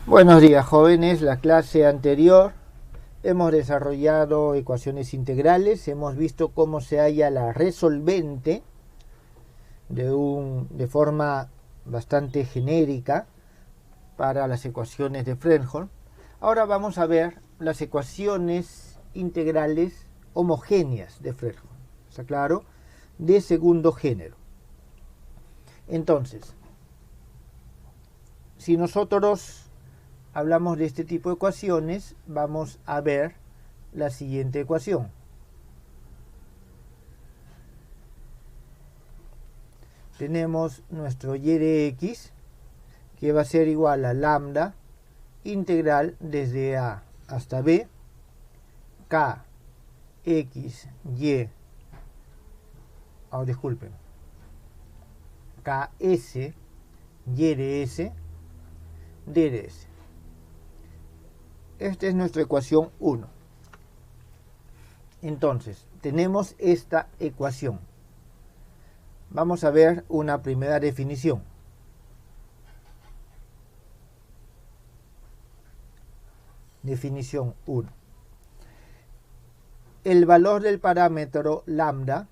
Buenos días, jóvenes. La clase anterior hemos desarrollado ecuaciones integrales, hemos visto cómo se halla la resolvente de forma bastante genérica para las ecuaciones de Fredholm. Ahora vamos a ver las ecuaciones integrales homogéneas de Fredholm, ¿está claro? De segundo género. Entonces, si nosotros hablamos de este tipo de ecuaciones, vamos a ver la siguiente ecuación. Tenemos nuestro y de x, que va a ser igual a lambda integral desde a hasta b, k, x, y, disculpen, ks, y de s, d de s. Esta es nuestra ecuación 1. Entonces, tenemos esta ecuación. Vamos a ver una primera definición. Definición 1. El valor del parámetro lambda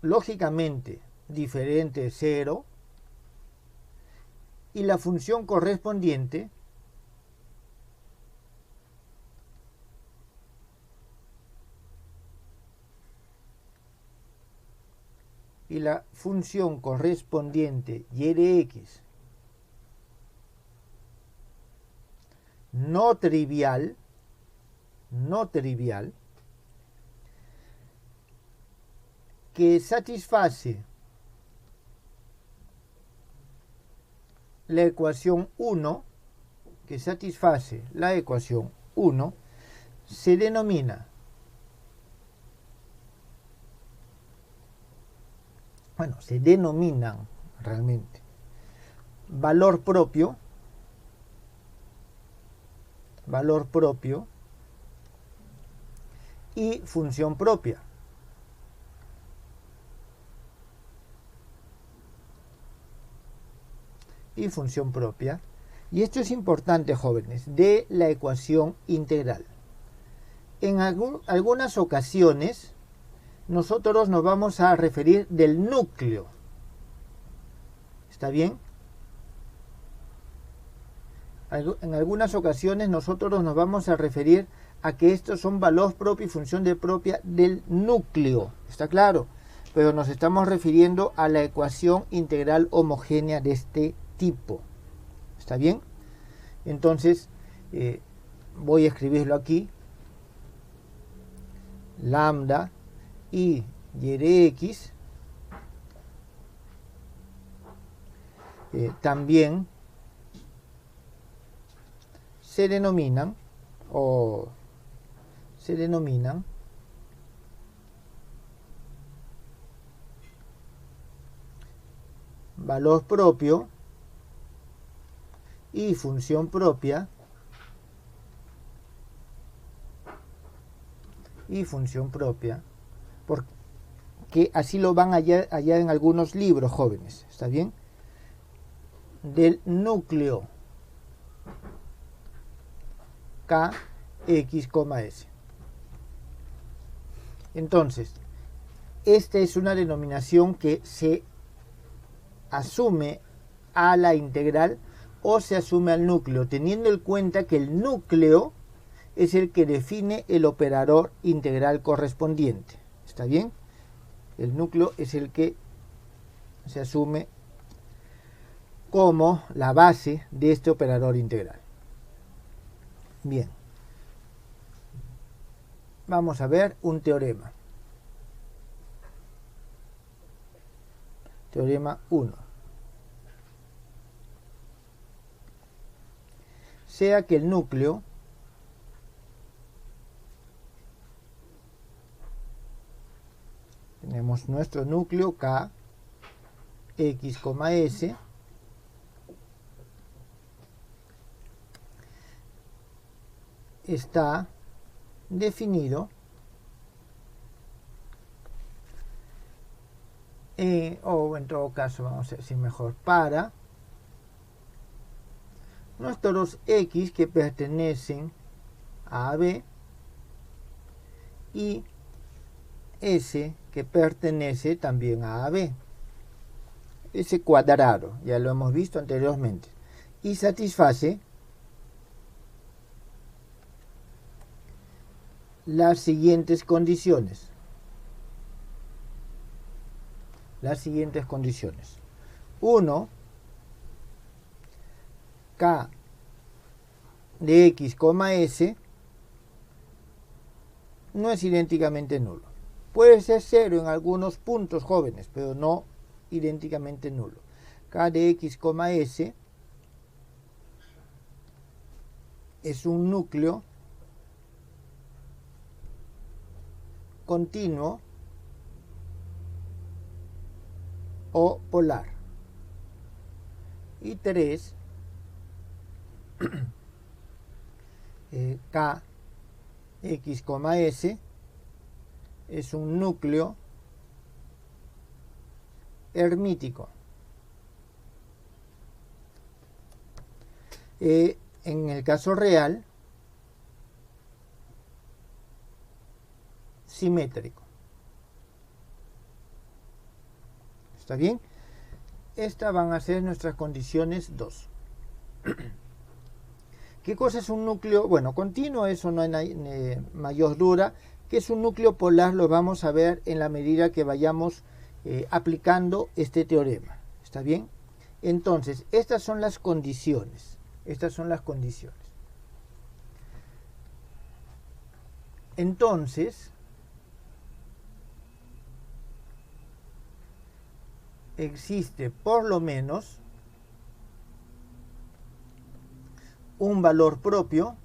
lógicamente diferente de 0 y la función correspondiente y de x no trivial que satisface la ecuación 1, se denominan realmente valor propio y función propia. Y esto es importante, jóvenes, de la ecuación integral. En algunas ocasiones nosotros nos vamos a referir del núcleo. ¿Está bien? En algunas ocasiones nosotros nos vamos a referir a que estos son valor propio y función propia del núcleo. ¿Está claro? Pero nos estamos refiriendo a la ecuación integral homogénea de este tipo. ¿Está bien? Entonces, voy a escribirlo aquí. Lambda y de x también se denominan valor propio y función propia porque así lo van allá en algunos libros, jóvenes. ¿Está bien? Del núcleo K, X, S. Entonces, esta es una denominación que se asume a la integral o se asume al núcleo, teniendo en cuenta que el núcleo es el que define el operador integral correspondiente. ¿Está bien? El núcleo es el que se asume como la base de este operador integral. Bien. Vamos a ver un teorema. Teorema 1. Sea que el núcleo tenemos nuestro núcleo K, X, S, está definido o en todo caso vamos a decir mejor, para nuestros X que pertenecen a B y S que pertenece también a AB. Ese cuadrado, ya lo hemos visto anteriormente, y satisface las siguientes condiciones. Las siguientes condiciones. 1, K de X, S no es idénticamente nulo. Puede ser 0 en algunos puntos, jóvenes, pero no idénticamente nulo. K de X, S es un núcleo continuo o polar. Y 3, K, X, S es un núcleo hermítico. En el caso real, simétrico. ¿Está bien? Estas van a ser nuestras condiciones 2. ¿Qué cosa es un núcleo? Bueno, continuo, eso no hay mayor duda. ¿Qué es un núcleo polar? Lo vamos a ver en la medida que vayamos aplicando este teorema. ¿Está bien? Entonces, estas son las condiciones. Estas son las condiciones. Entonces, existe por lo menos un valor propio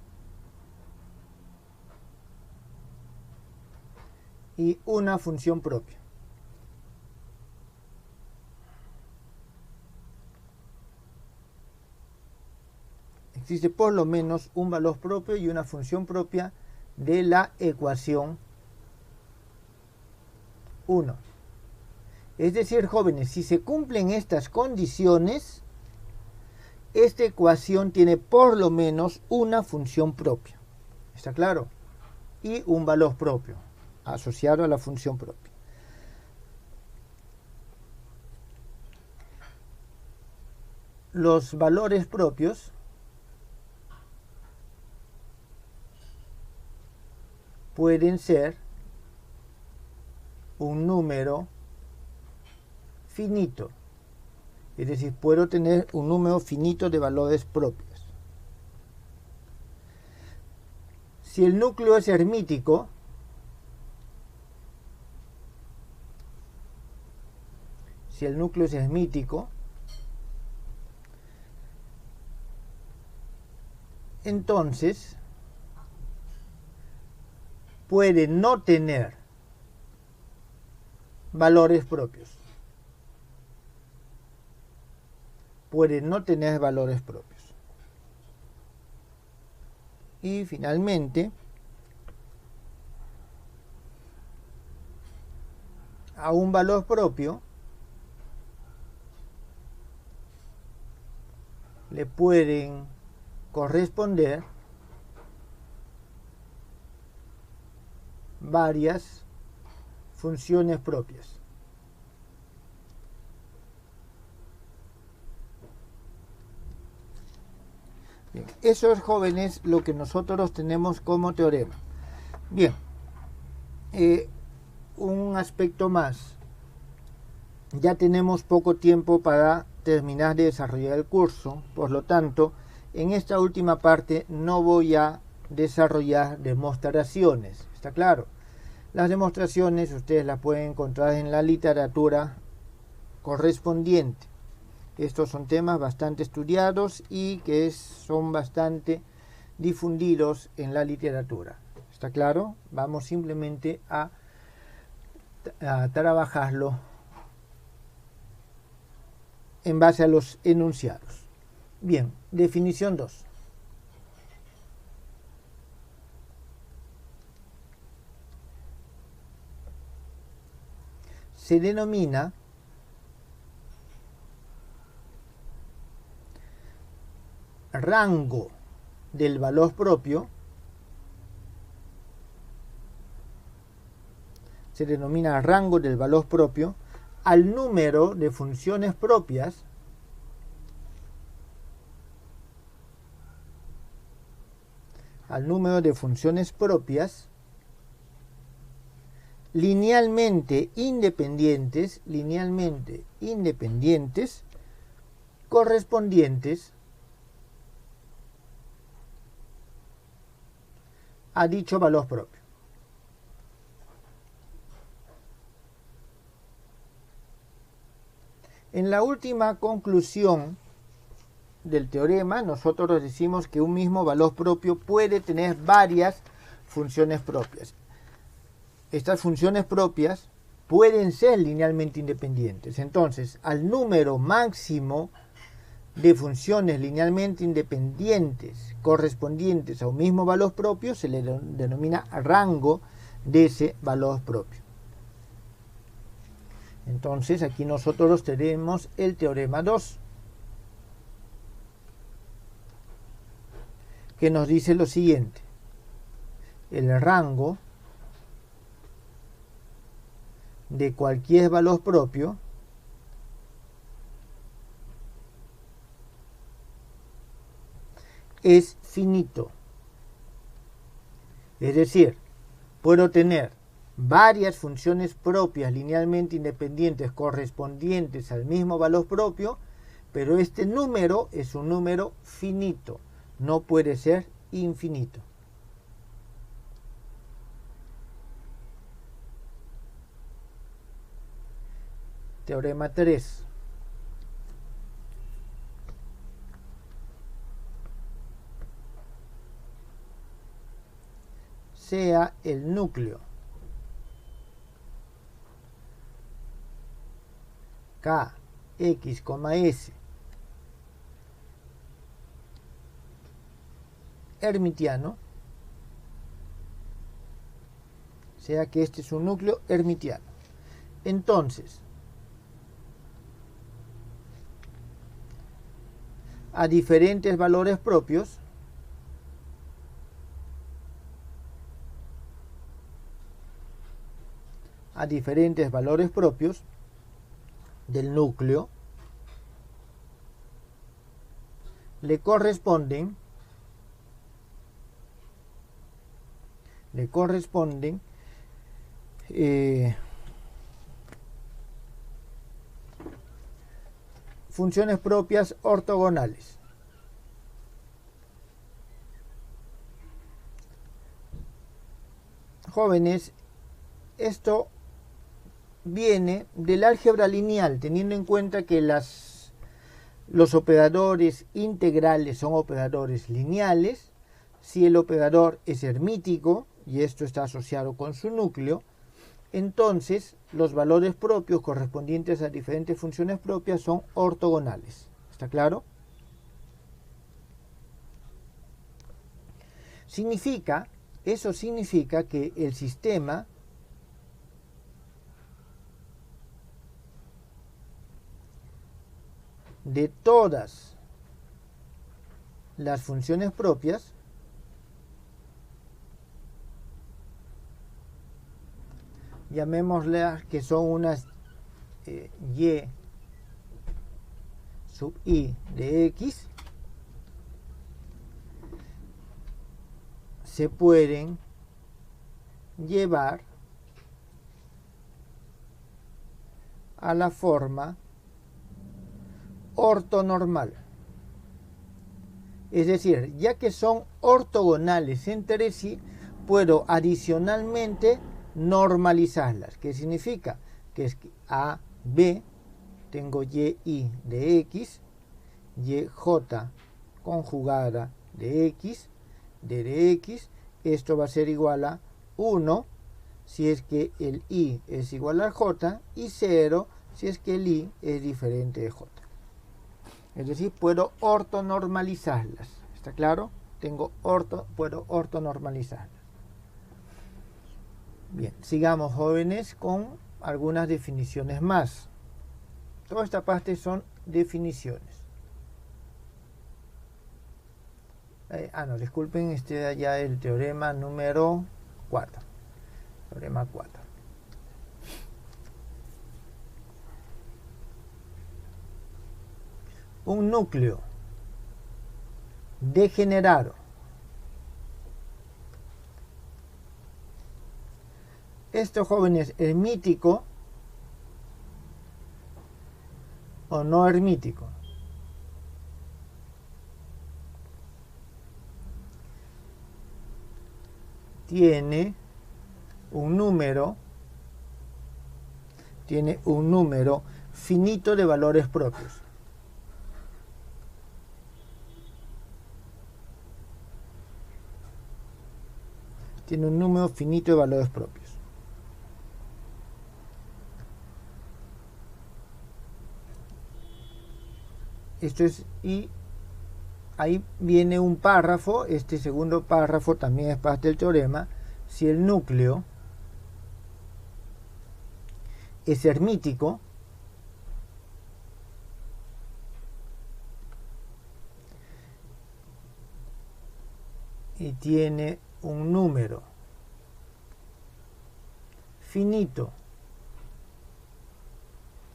y una función propia. Existe por lo menos un valor propio y una función propia de la ecuación 1. Es decir, jóvenes, si se cumplen estas condiciones, esta ecuación tiene por lo menos una función propia. ¿Está claro? Y un valor propio asociado a la función propia. Los valores propios pueden ser un número finito, es decir, puedo tener un número finito de valores propios. Si el núcleo es hermítico, entonces puede no tener valores propios. Puede no tener valores propios. Y finalmente, a un valor propio le pueden corresponder varias funciones propias. Bien, eso es, jóvenes, lo que nosotros tenemos como teorema. Bien, un aspecto más. Ya tenemos poco tiempo para terminar de desarrollar el curso, por lo tanto, en esta última parte no voy a desarrollar demostraciones. ¿Está claro? Las demostraciones ustedes las pueden encontrar en la literatura correspondiente. Estos son temas bastante estudiados y que son bastante difundidos en la literatura. ¿Está claro? Vamos simplemente a trabajarlo en base a los enunciados. Bien, definición 2. Se denomina rango del valor propio, se denomina rango del valor propio al número de funciones propias linealmente independientes correspondientes a dicho valor propio. En la última conclusión del teorema, nosotros decimos que un mismo valor propio puede tener varias funciones propias. Estas funciones propias pueden ser linealmente independientes. Entonces, al número máximo de funciones linealmente independientes correspondientes a un mismo valor propio se le denomina rango de ese valor propio. Entonces, aquí nosotros tenemos el teorema 2, que nos dice lo siguiente: el rango de cualquier valor propio es finito. Es decir, puedo tener varias funciones propias linealmente independientes correspondientes al mismo valor propio, pero este número es un número finito, no puede ser infinito. Teorema 3. Sea el núcleo K, X, S hermitiano, sea que este es un núcleo hermitiano. Entonces, a diferentes valores propios, del núcleo, le corresponden funciones propias ortogonales. Jóvenes, esto viene del álgebra lineal, teniendo en cuenta que los operadores integrales son operadores lineales. Si el operador es hermítico, y esto está asociado con su núcleo, entonces los valores propios correspondientes a diferentes funciones propias son ortogonales. ¿Está claro? Eso significa que el sistema de todas las funciones propias llamémoslas que son unas y sub i de x, se pueden llevar a la forma ortonormal. Es decir, ya que son ortogonales entre sí, puedo adicionalmente normalizarlas. ¿Qué significa? Que es que a, b, tengo y de x, y j conjugada de x, d de x, esto va a ser igual a 1 si es que el i es igual al j, y 0 si es que el i es diferente de j. Es decir, puedo ortonormalizarlas. ¿Está claro? Puedo ortonormalizarlas. Bien, sigamos, jóvenes, con algunas definiciones más. Toda esta parte son definiciones. No, disculpen, ya el teorema número 4. Teorema 4. Un núcleo degenerado estos jóvenes, hermítico o no hermítico. Tiene un número finito de valores propios. Tiene un número finito de valores propios. Esto es, y ahí viene un párrafo. Este segundo párrafo también es parte del teorema. Si el núcleo es hermítico, y tiene un número finito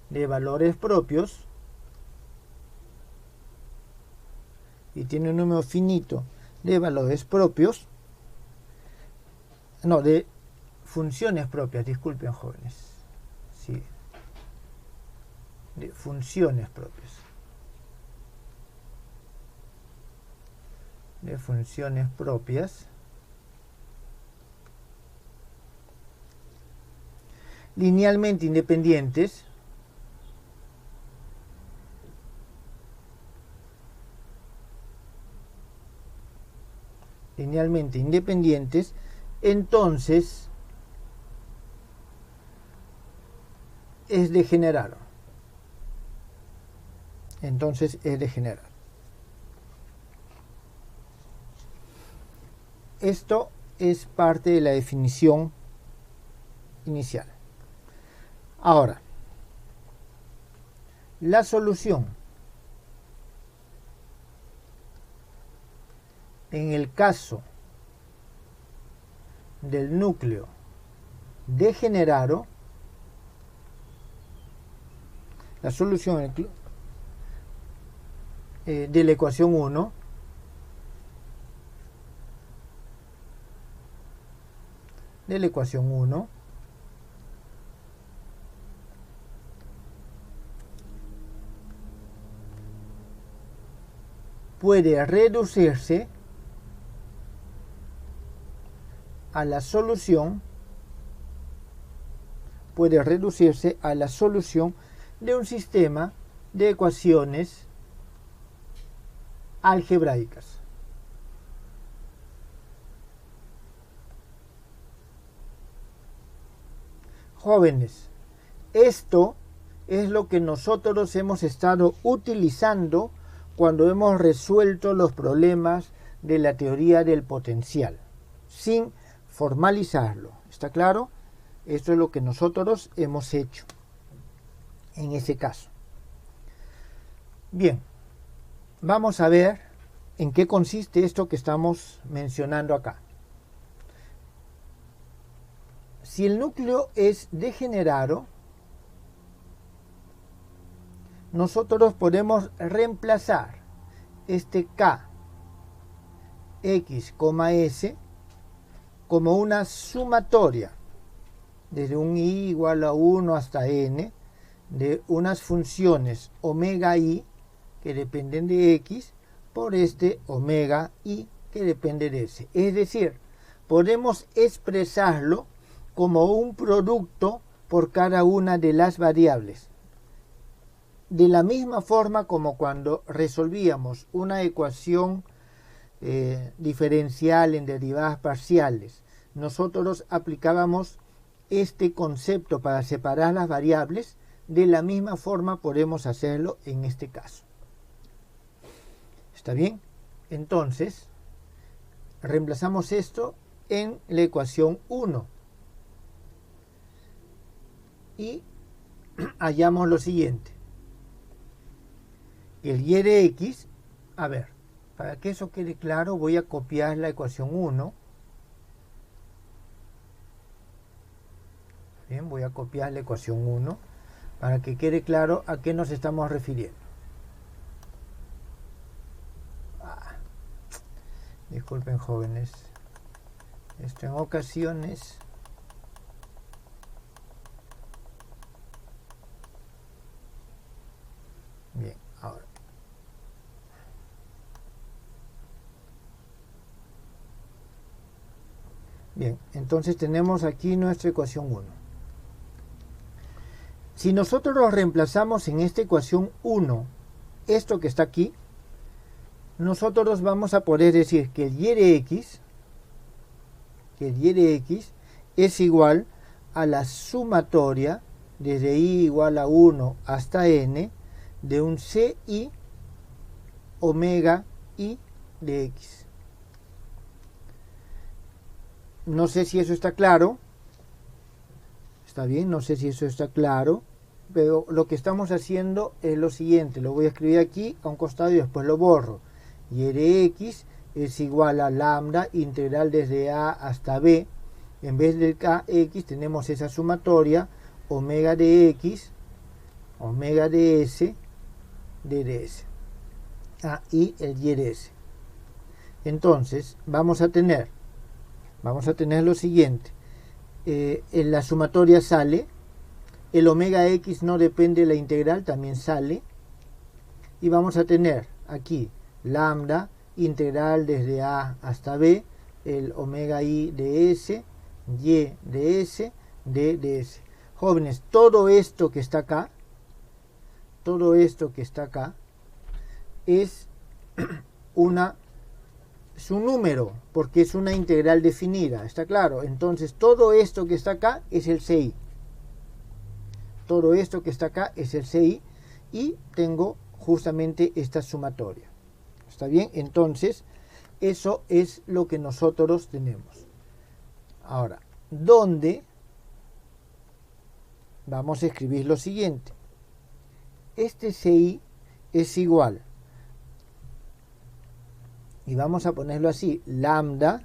de valores propios, y tiene un número finito de valores propios, no, de funciones propias, disculpen jóvenes, sí, de funciones propias, linealmente independientes, entonces es degenerado. Esto es parte de la definición inicial. Ahora, la solución en el caso del núcleo degenerado, la solución de la ecuación 1 puede reducirse a la solución de un sistema de ecuaciones algebraicas. Jóvenes, esto es lo que nosotros hemos estado utilizando cuando hemos resuelto los problemas de la teoría del potencial, sin formalizarlo. ¿Está claro? Esto es lo que nosotros hemos hecho en ese caso. Bien, vamos a ver en qué consiste esto que estamos mencionando acá. Si el núcleo es degenerado, nosotros podemos reemplazar este K, X, S como una sumatoria desde un i igual a 1 hasta n de unas funciones omega i que dependen de x por este omega i que depende de s. Es decir, podemos expresarlo como un producto por cada una de las variables. De la misma forma como cuando resolvíamos una ecuación diferencial en derivadas parciales, nosotros aplicábamos este concepto para separar las variables. De la misma forma podemos hacerlo en este caso. ¿Está bien? Entonces, reemplazamos esto en la ecuación 1 y hallamos lo siguiente. El y de x, a ver, Para que eso quede claro, voy a copiar la ecuación 1. Bien, voy a copiar la ecuación 1 para que quede claro a qué nos estamos refiriendo. Disculpen, jóvenes. Esto en ocasiones bien, ahora bien, entonces tenemos aquí nuestra ecuación 1. Si nosotros lo reemplazamos en esta ecuación 1, esto que está aquí, nosotros vamos a poder decir que el y de x, es igual a la sumatoria desde i igual a 1 hasta n de un ci omega i de x. No sé si eso está claro. Está bien, no sé si eso está claro. Pero lo que estamos haciendo es lo siguiente. Lo voy a escribir aquí a un costado y después lo borro. Y de x es igual a lambda integral desde a hasta b. En vez del kx tenemos esa sumatoria omega de x, omega de s, de ds. Y el y de s. Entonces vamos a tener lo siguiente. En la sumatoria sale. El omega x no depende de la integral, también sale. Y vamos a tener aquí lambda integral desde a hasta b, el omega i de s, y de s, d de s. Jóvenes, todo esto que está acá es un número, porque es una integral definida, ¿está claro? Entonces todo esto que está acá es el CI. Todo esto que está acá es el CI y tengo justamente esta sumatoria. ¿Está bien? Entonces, eso es lo que nosotros tenemos. Ahora, ¿dónde? Vamos a escribir lo siguiente. Este CI es igual, y vamos a ponerlo así, lambda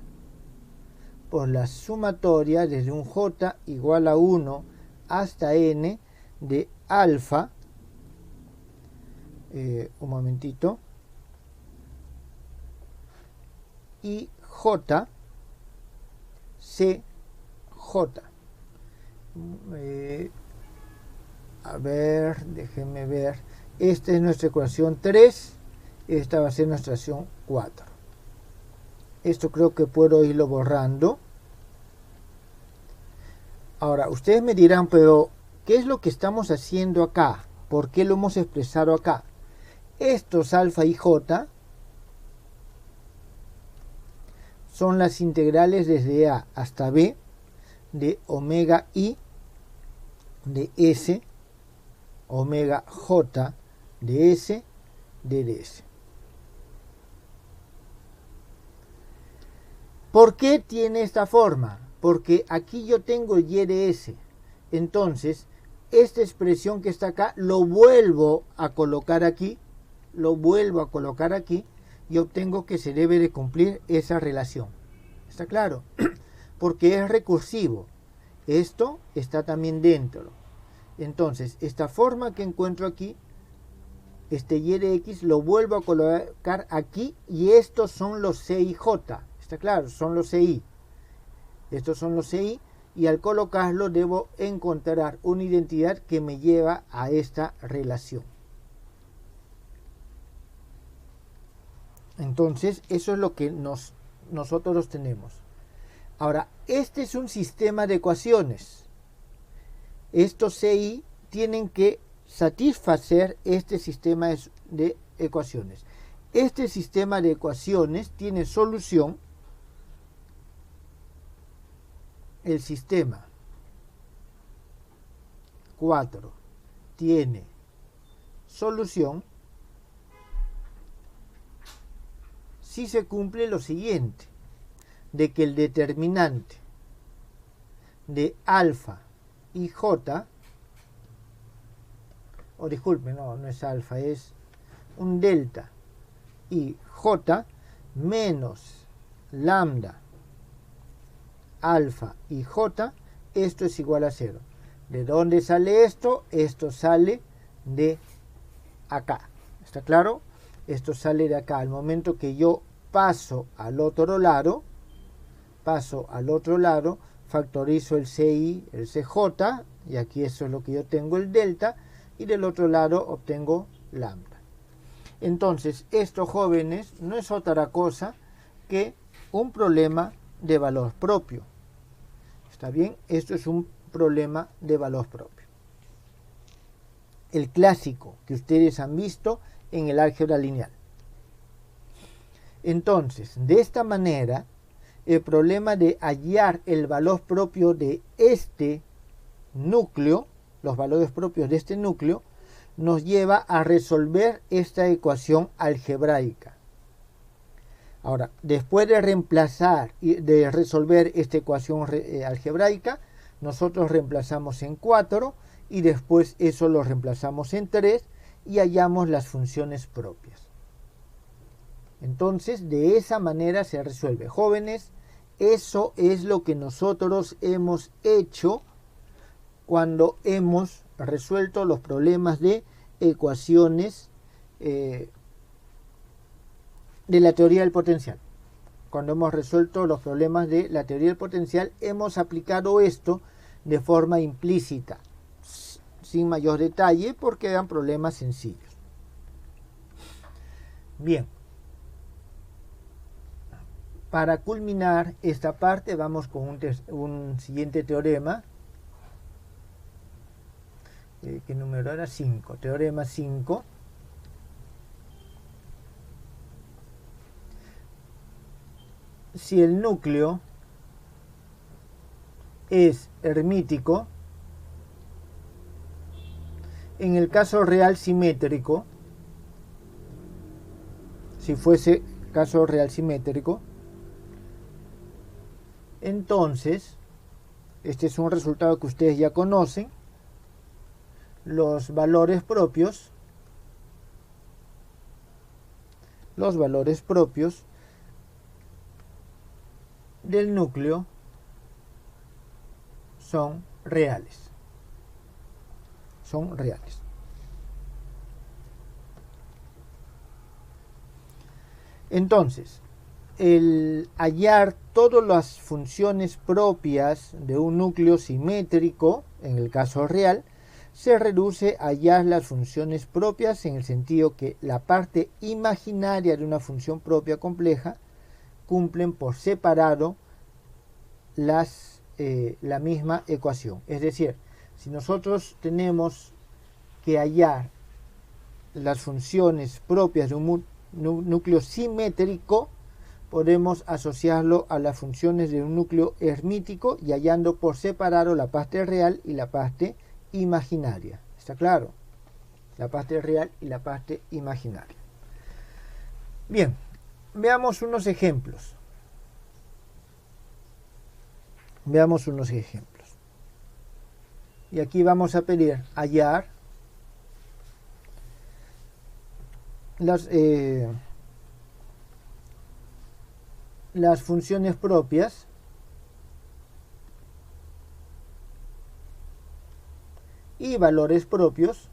por la sumatoria desde un j igual a 1 hasta n de alfa, un momentito, y j, c, j. A ver, déjenme ver. Esta es nuestra ecuación 3, esta va a ser nuestra ecuación 4. Esto creo que puedo irlo borrando. Ahora, ustedes me dirán, pero ¿qué es lo que estamos haciendo acá? ¿Por qué lo hemos expresado acá? Estos alfa y j son las integrales desde a hasta b de omega i de s, omega j de s, de ds. ¿Por qué tiene esta forma? Porque aquí yo tengo y de s. Entonces, esta expresión que está acá lo vuelvo a colocar aquí, y obtengo que se debe de cumplir esa relación. ¿Está claro? Porque es recursivo. Esto está también dentro. Entonces, esta forma que encuentro aquí, este y de x, lo vuelvo a colocar aquí, y estos son los c y j. ¿Está claro? Son los CI. Estos son los CI, y al colocarlo debo encontrar una identidad que me lleva a esta relación. Entonces, eso es lo que nosotros tenemos. Ahora, este es un sistema de ecuaciones. Estos CI tienen que satisfacer este sistema de ecuaciones. Este sistema de ecuaciones tiene solución. El sistema 4 tiene solución si se cumple lo siguiente, de que el determinante de alfa y j, o disculpe, no es alfa, es un delta y j menos lambda, alfa y j, esto es igual a 0. ¿De dónde sale esto? Esto sale de acá. ¿Está claro? Esto sale de acá. Al momento que yo paso al otro lado, factorizo el CI, el CJ, y aquí eso es lo que yo tengo, el delta, y del otro lado obtengo lambda. Entonces, esto, jóvenes, no es otra cosa que un problema de valor propio. ¿Está bien? Esto es un problema de valor propio. El clásico que ustedes han visto en el álgebra lineal. Entonces, de esta manera, el problema de hallar el valor propio de este núcleo, los valores propios de este núcleo, nos lleva a resolver esta ecuación algebraica. Ahora, después de reemplazar y de resolver esta ecuación algebraica, nosotros reemplazamos en 4 y después eso lo reemplazamos en 3 y hallamos las funciones propias. Entonces, de esa manera se resuelve. Jóvenes, eso es lo que nosotros hemos hecho cuando hemos resuelto los problemas de ecuaciones de la teoría del potencial. Cuando hemos resuelto los problemas de la teoría del potencial, hemos aplicado esto de forma implícita, sin mayor detalle, porque eran problemas sencillos. Bien. Para culminar esta parte, vamos con un siguiente teorema. ¿Qué número era? 5. Teorema 5. Si el núcleo es hermítico, en el caso real simétrico, si fuese caso real simétrico, entonces, este es un resultado que ustedes ya conocen, los valores propios del núcleo son reales. Entonces, el hallar todas las funciones propias de un núcleo simétrico, en el caso real, se reduce a hallar las funciones propias en el sentido que la parte imaginaria de una función propia compleja cumplen por separado la misma ecuación. Es decir, si nosotros tenemos que hallar las funciones propias de un núcleo simétrico, podemos asociarlo a las funciones de un núcleo hermítico y hallando por separado la parte real y la parte imaginaria. ¿Está claro? La parte real y la parte imaginaria. Bien, veamos unos ejemplos. Y aquí vamos a pedir hallar las funciones propias y valores propios,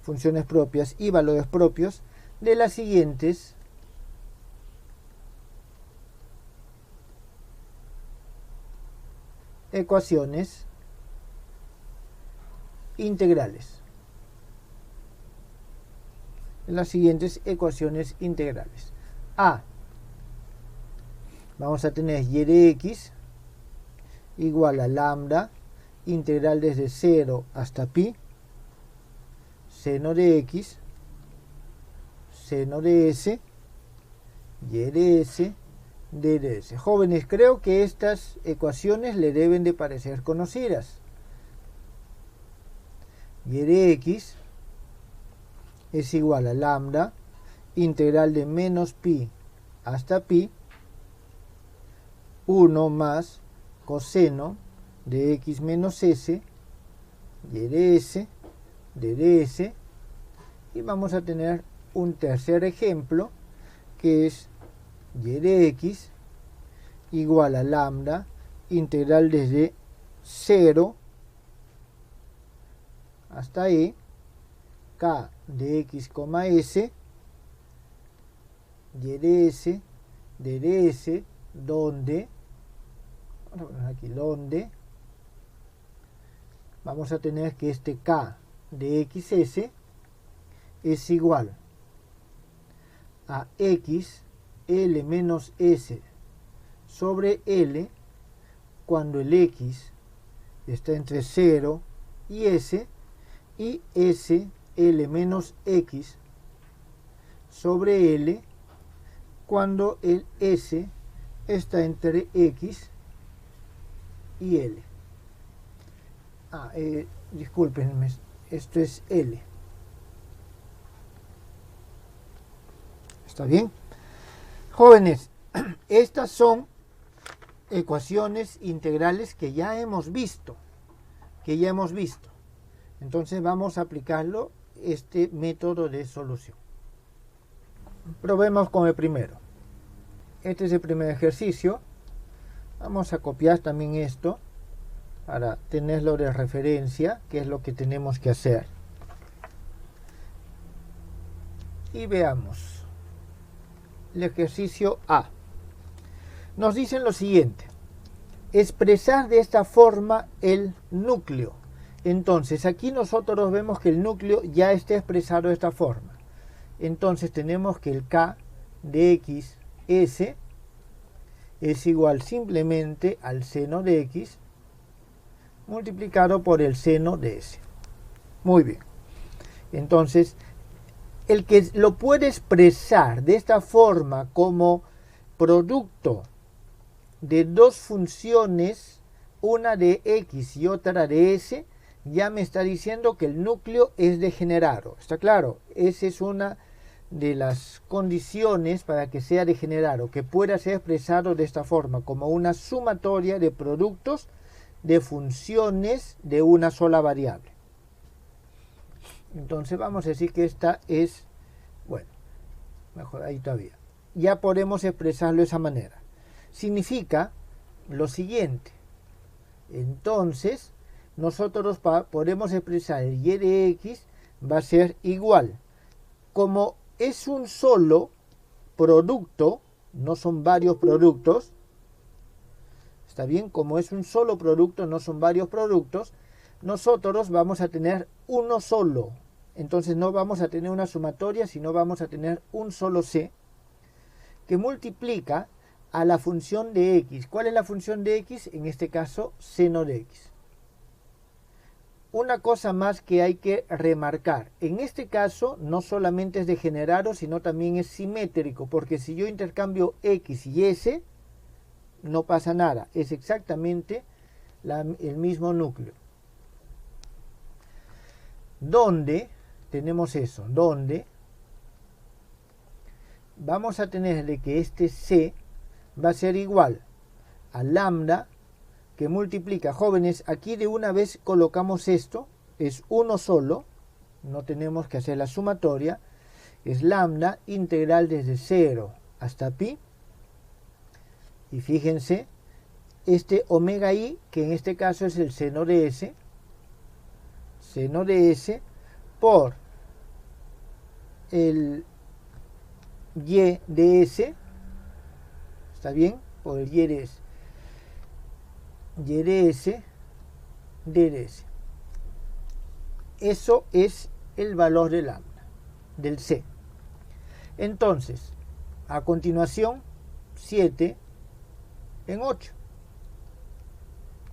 funciones propias y valores propios de las siguientes ecuaciones integrales. A. Vamos a tener y de x igual a lambda integral desde 0 hasta pi seno de x seno de s y de s d de s. Jóvenes, creo que estas ecuaciones le deben de parecer conocidas. Y de x es igual a lambda integral de menos pi hasta pi 1 más coseno de x menos s y de s, d de s, Y vamos a tener un tercer ejemplo, que es y de x igual a lambda integral desde 0 hasta e, k de x, s, y de s, de s, donde, vamos a tener que este k de xs es igual a x L menos S sobre L cuando el X está entre 0 y S, y S L menos X sobre L cuando el S está entre X y L. Discúlpenme, esto es L. ¿Está bien? Jóvenes, estas son ecuaciones integrales que ya hemos visto. Entonces vamos a aplicarlo, este método de solución. Probemos con el primero. Este es el primer ejercicio. Vamos a copiar también esto para tenerlo de referencia, que es lo que tenemos que hacer. Y veamos. El ejercicio A. Nos dicen lo siguiente: expresar de esta forma el núcleo. Entonces aquí nosotros vemos que el núcleo ya está expresado de esta forma. Entonces tenemos que el k de x s es igual simplemente al seno de x multiplicado por el seno de s. Muy bien. Entonces, el que lo puede expresar de esta forma como producto de dos funciones, una de x y otra de s, ya me está diciendo que el núcleo es degenerado. ¿Está claro? Esa es una de las condiciones para que sea degenerado, que pueda ser expresado de esta forma, como una sumatoria de productos de funciones de una sola variable. Entonces vamos a decir que esta es, bueno, mejor ahí todavía. Ya podemos expresarlo de esa manera. Significa lo siguiente. Entonces, nosotros podemos expresar el y de x va a ser igual. Como es un solo producto, no son varios productos, ¿está bien? Como es un solo producto, no son varios productos, nosotros vamos a tener uno solo. Entonces no vamos a tener una sumatoria, sino vamos a tener un solo c que multiplica a la función de x. ¿Cuál es la función de x? En este caso, seno de x. Una cosa más que hay que remarcar. En este caso, no solamente es degenerado, sino también es simétrico, porque si yo intercambio x y s, no pasa nada. Es exactamente el mismo núcleo. Donde tenemos eso, donde vamos a tener de que este c va a ser igual a lambda que multiplica, jóvenes, aquí de una vez colocamos esto, es uno solo, no tenemos que hacer la sumatoria, es lambda integral desde 0 hasta pi, y fíjense, este omega i, que en este caso es el seno de s, por el y de s, ¿está bien? Por el y de s. Y de s, d de s. Eso es el valor de lambda, del c. Entonces, a continuación, 7 en 8.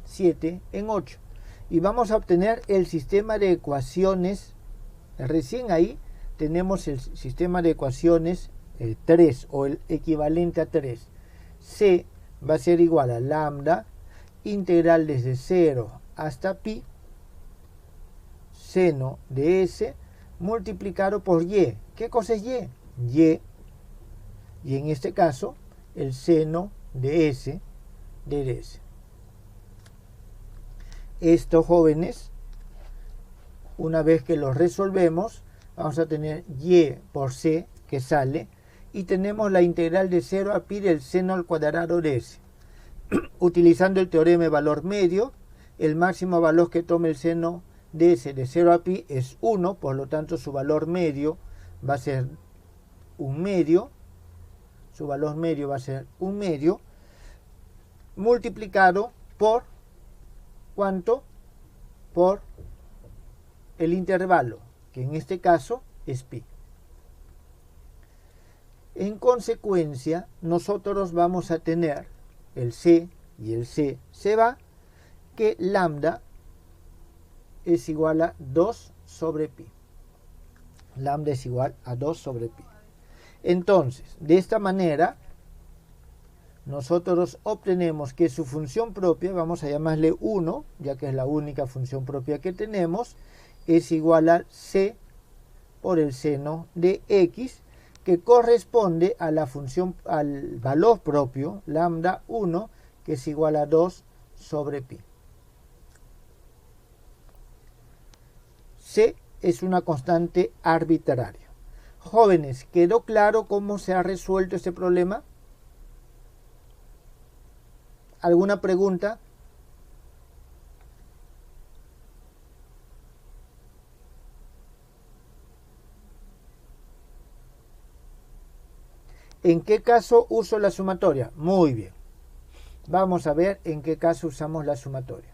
7 en 8. Y vamos a obtener el sistema de ecuaciones. Recién ahí tenemos el sistema de ecuaciones 3, o el equivalente a 3. C va a ser igual a lambda integral desde 0 hasta pi seno de s multiplicado por y. ¿Qué cosa es y? Y en este caso el seno de s de s. Esto, jóvenes, una vez que lo resolvemos, vamos a tener y por c que sale, y tenemos la integral de 0 a pi del seno al cuadrado de s. Utilizando el teorema de valor medio, el máximo valor que tome el seno de s de 0 a pi es 1, por lo tanto su valor medio va a ser un medio, su valor medio va a ser un medio, multiplicado por, ¿cuánto? Por el intervalo, que en este caso es pi. En consecuencia, nosotros vamos a tener el c, y el c se va, que lambda es igual a 2 sobre pi. Lambda es igual a 2 sobre pi. Entonces, de esta manera, nosotros obtenemos que su función propia, vamos a llamarle 1, ya que es la única función propia que tenemos, es igual a c por el seno de x, que corresponde a la función, al valor propio, lambda 1, que es igual a 2 sobre pi. C es una constante arbitraria. Jóvenes, ¿quedó claro cómo se ha resuelto este problema? ¿Alguna pregunta? ¿En qué caso uso la sumatoria? Muy bien. Vamos a ver en qué caso usamos la sumatoria.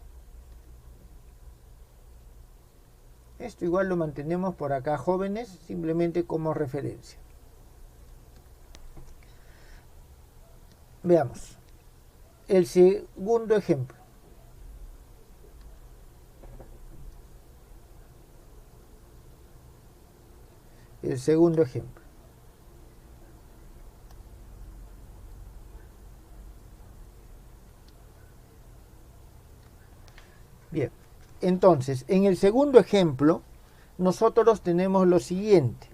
Esto igual lo mantenemos por acá, jóvenes, simplemente como referencia. Veamos. El segundo ejemplo. El segundo ejemplo. Bien, entonces, en el segundo ejemplo, nosotros tenemos lo siguiente.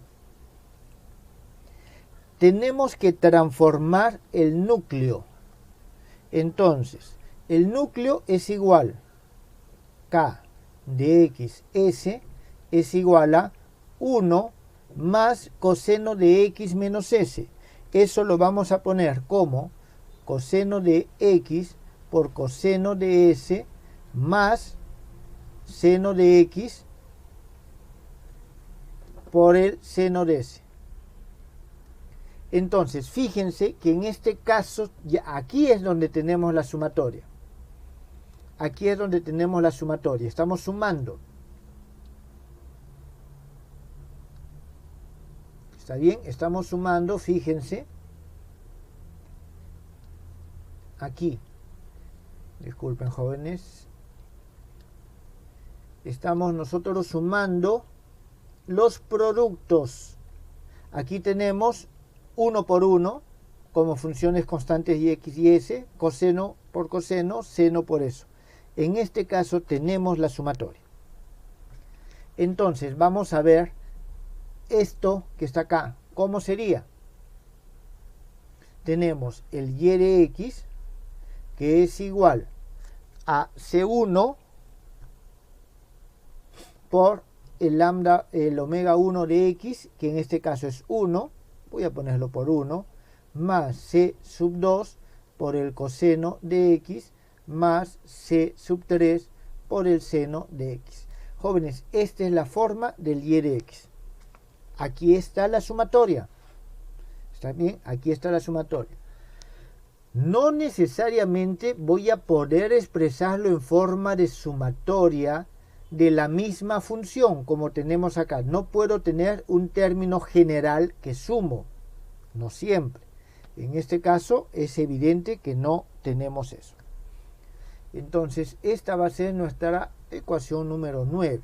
Tenemos que transformar el núcleo. Entonces, el núcleo es igual k de x s es igual a 1 más coseno de x menos s. Eso lo vamos a poner como coseno de x por coseno de s más seno de x por el seno de s. Entonces, fíjense que en este caso, ya aquí es donde tenemos la sumatoria. Aquí es donde tenemos la sumatoria. Estamos sumando. ¿Está bien? Estamos sumando, fíjense. Aquí. Disculpen, jóvenes. Estamos nosotros sumando los productos. Aquí tenemos 1 por 1 como funciones constantes y x y s, coseno por coseno, seno por eso. En este caso tenemos la sumatoria. Entonces vamos a ver esto que está acá. ¿Cómo sería? Tenemos el y de x, que es igual a c1 por el lambda, el omega 1 de x, que en este caso es 1, voy a ponerlo por 1, más c sub 2 por el coseno de x, más c sub 3 por el seno de x. Jóvenes, esta es la forma del y de x. Aquí está la sumatoria. ¿Está bien? Aquí está la sumatoria. No necesariamente voy a poder expresarlo en forma de sumatoria de la misma función como tenemos acá. No puedo tener un término general que sumo. No siempre. En este caso es evidente que no tenemos eso. Entonces, esta va a ser nuestra ecuación número 9.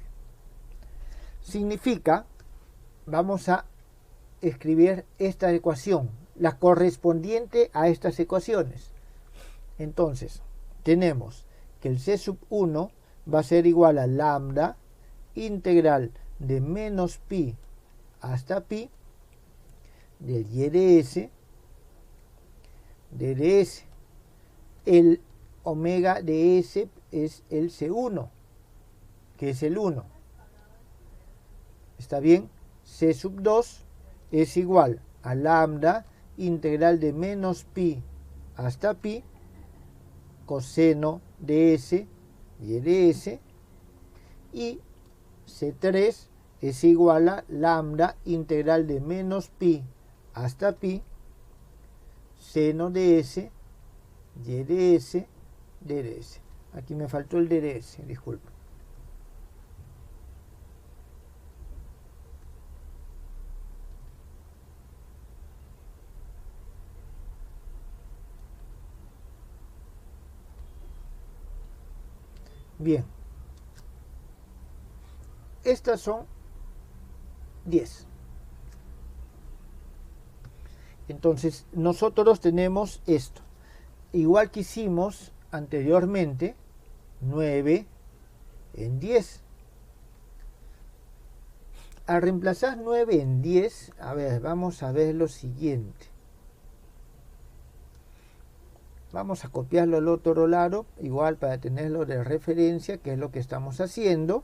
Significa, vamos a escribir esta ecuación, la correspondiente a estas ecuaciones. Entonces, tenemos que el c sub 1 va a ser igual a lambda integral de menos pi hasta pi del y de s de ds. El omega de s es el c1, que es el 1. ¿Está bien? C sub 2 es igual a lambda integral de menos pi hasta pi coseno de S y de S, y C3 es igual a lambda integral de menos pi hasta pi seno de S y de S de S. Aquí me faltó el DDS, disculpen. Bien, estas son 10. Entonces nosotros tenemos esto, igual que hicimos anteriormente, 9 en 10. Al reemplazar 9 en 10, a ver, vamos a ver lo siguiente. Vamos a copiarlo al otro lado, igual para tenerlo de referencia, que es lo que estamos haciendo.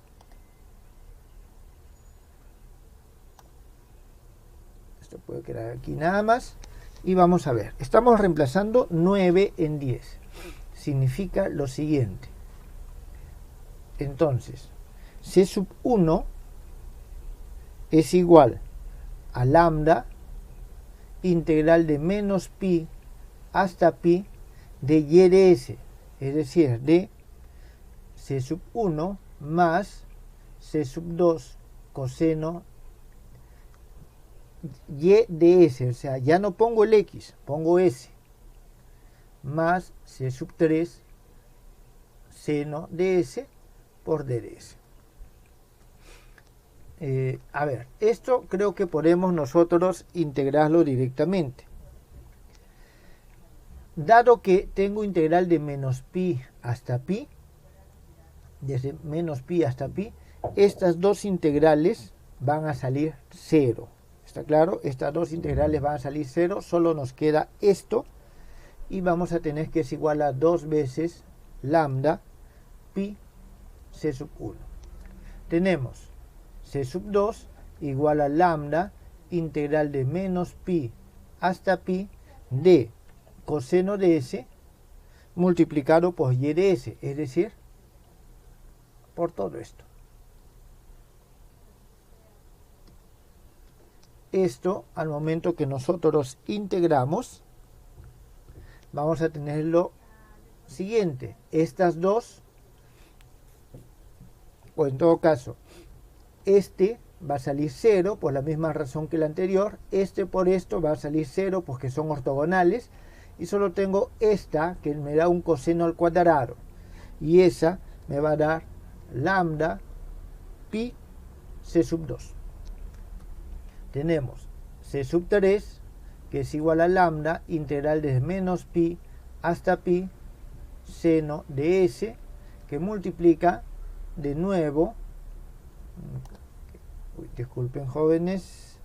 Esto puede quedar aquí nada más. Y vamos a ver, estamos reemplazando 9 en 10. Significa lo siguiente. Entonces, C sub 1 es igual a lambda integral de menos pi hasta pi de y de S, es decir, de C sub 1 más C sub 2 coseno y de S, o sea, ya no pongo el X, pongo S, más C sub 3 seno de S por D de S. A ver, esto creo que podemos nosotros integrarlo directamente. Dado que tengo integral de menos pi hasta pi, desde menos pi hasta pi, estas dos integrales van a salir 0. ¿Está claro? Estas dos integrales van a salir 0, solo nos queda esto, y vamos a tener que es igual a 2 veces lambda pi C sub 1. Tenemos C sub 2 igual a lambda integral de menos pi hasta pi de coseno de S multiplicado por y de S, es decir, por todo esto. Esto, al momento que nosotros integramos, vamos a tener lo siguiente. Estas dos, o en todo caso, este va a salir 0 por la misma razón que el anterior. Este por esto va a salir 0 porque son ortogonales. Y solo tengo esta que me da un coseno al cuadrado. Y esa me va a dar lambda pi C sub 2. Tenemos C sub 3, que es igual a lambda integral desde menos pi hasta pi seno de S, que multiplica de nuevo, disculpen jóvenes,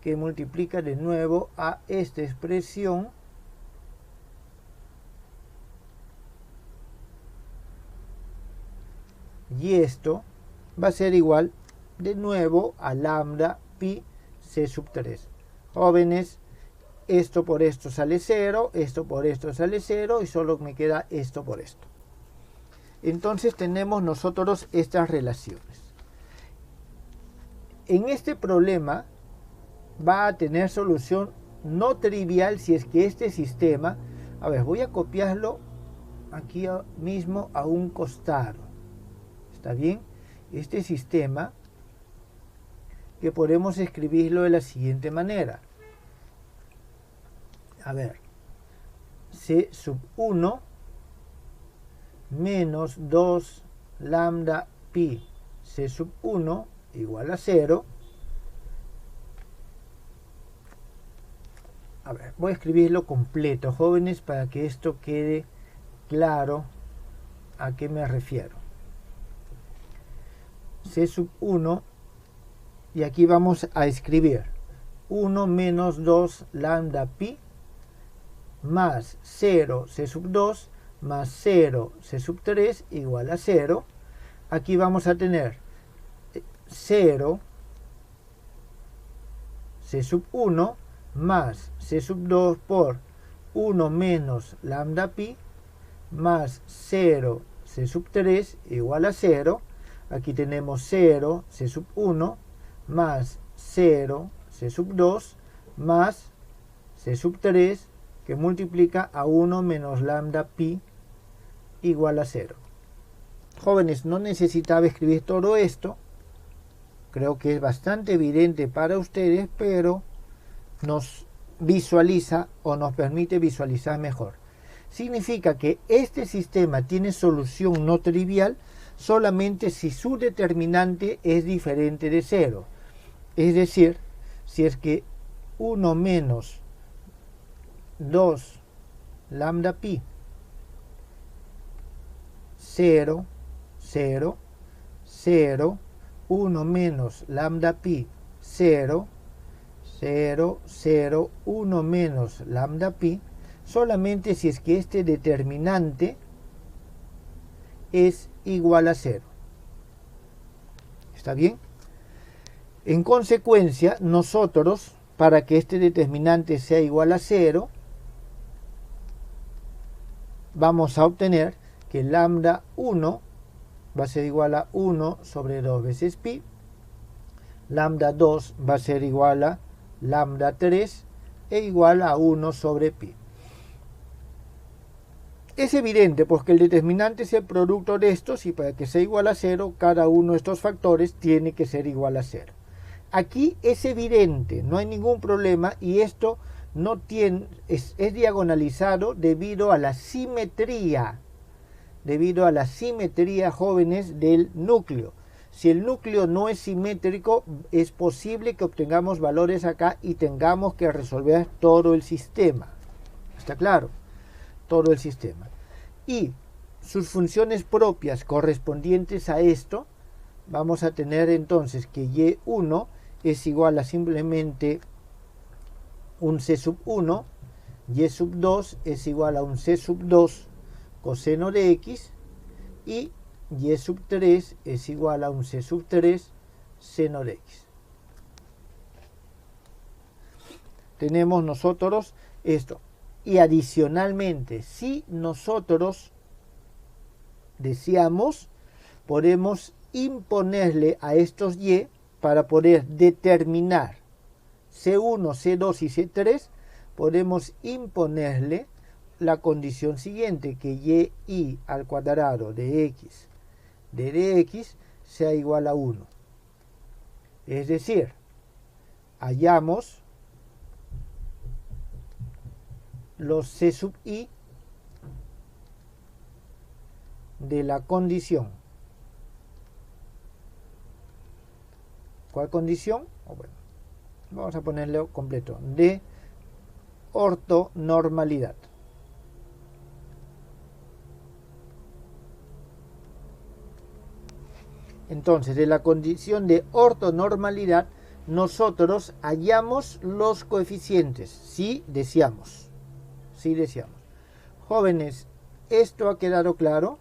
que multiplica de nuevo a esta expresión y esto va a ser igual de nuevo a lambda pi C sub 3. Jóvenes, esto por esto sale 0, esto por esto sale 0 y solo me queda esto por esto. Entonces tenemos nosotros estas relaciones. En este problema va a tener solución no trivial si es que este sistema, a ver, voy a copiarlo aquí mismo a un costado, ¿está bien? Este sistema que podemos escribirlo de la siguiente manera. A ver, C sub 1 menos 2 lambda pi C sub 1 igual a 0. A ver, voy a escribirlo completo, jóvenes, para que esto quede claro a qué me refiero. C sub 1, y aquí vamos a escribir 1 menos 2 lambda pi más 0 C sub 2 más 0 C sub 3 igual a 0. Aquí vamos a tener 0 C sub 1 más C sub 2 por 1 menos lambda pi más 0 C sub 3 igual a 0. Aquí tenemos 0 C sub 1 más 0 C sub 2 más C sub 3 que multiplica a 1 menos lambda pi igual a 0. Jóvenes, no necesitaba escribir todo esto. Creo que es bastante evidente para ustedes, pero nos visualiza o nos permite visualizar mejor. Significa que este sistema tiene solución no trivial solamente si su determinante es diferente de 0. Es decir, si es que 1 menos 2 lambda pi 0, 0, 0, 1 menos lambda pi 0, 0, 0, 1 menos lambda pi, solamente si es que este determinante es igual a 0. ¿Está bien? En consecuencia, nosotros, para que este determinante sea igual a 0, vamos a obtener que lambda 1 va a ser igual a 1 sobre 2 veces pi, lambda 2 va a ser igual a lambda 3 e igual a 1 sobre pi. Es evidente pues que el determinante es el producto de estos y para que sea igual a 0, cada uno de estos factores tiene que ser igual a 0. Aquí es evidente, no hay ningún problema y esto no tiene, es diagonalizado debido a la simetría. Debido a la simetría, jóvenes, del núcleo. Si el núcleo no es simétrico, es posible que obtengamos valores acá y tengamos que resolver todo el sistema. ¿Está claro? Todo el sistema. Y sus funciones propias correspondientes a esto, vamos a tener entonces que y1 es igual a simplemente un c sub 1, y sub 2 es igual a un c sub 2 coseno de x y sub 3 es igual a un c sub 3 seno de x. Tenemos nosotros esto. Y adicionalmente, si nosotros deseamos, podemos imponerle a estos y para poder determinar C1, C2 y C3, podemos imponerle la condición siguiente, que y al cuadrado de x de dx sea igual a 1. Es decir, hallamos los c sub i de la condición. ¿Cuál condición? Bueno, vamos a ponerlo completo. De ortonormalidad. Entonces, de la condición de ortonormalidad, nosotros hallamos los coeficientes, si deseamos. Si deseamos. Jóvenes, ¿esto ha quedado claro?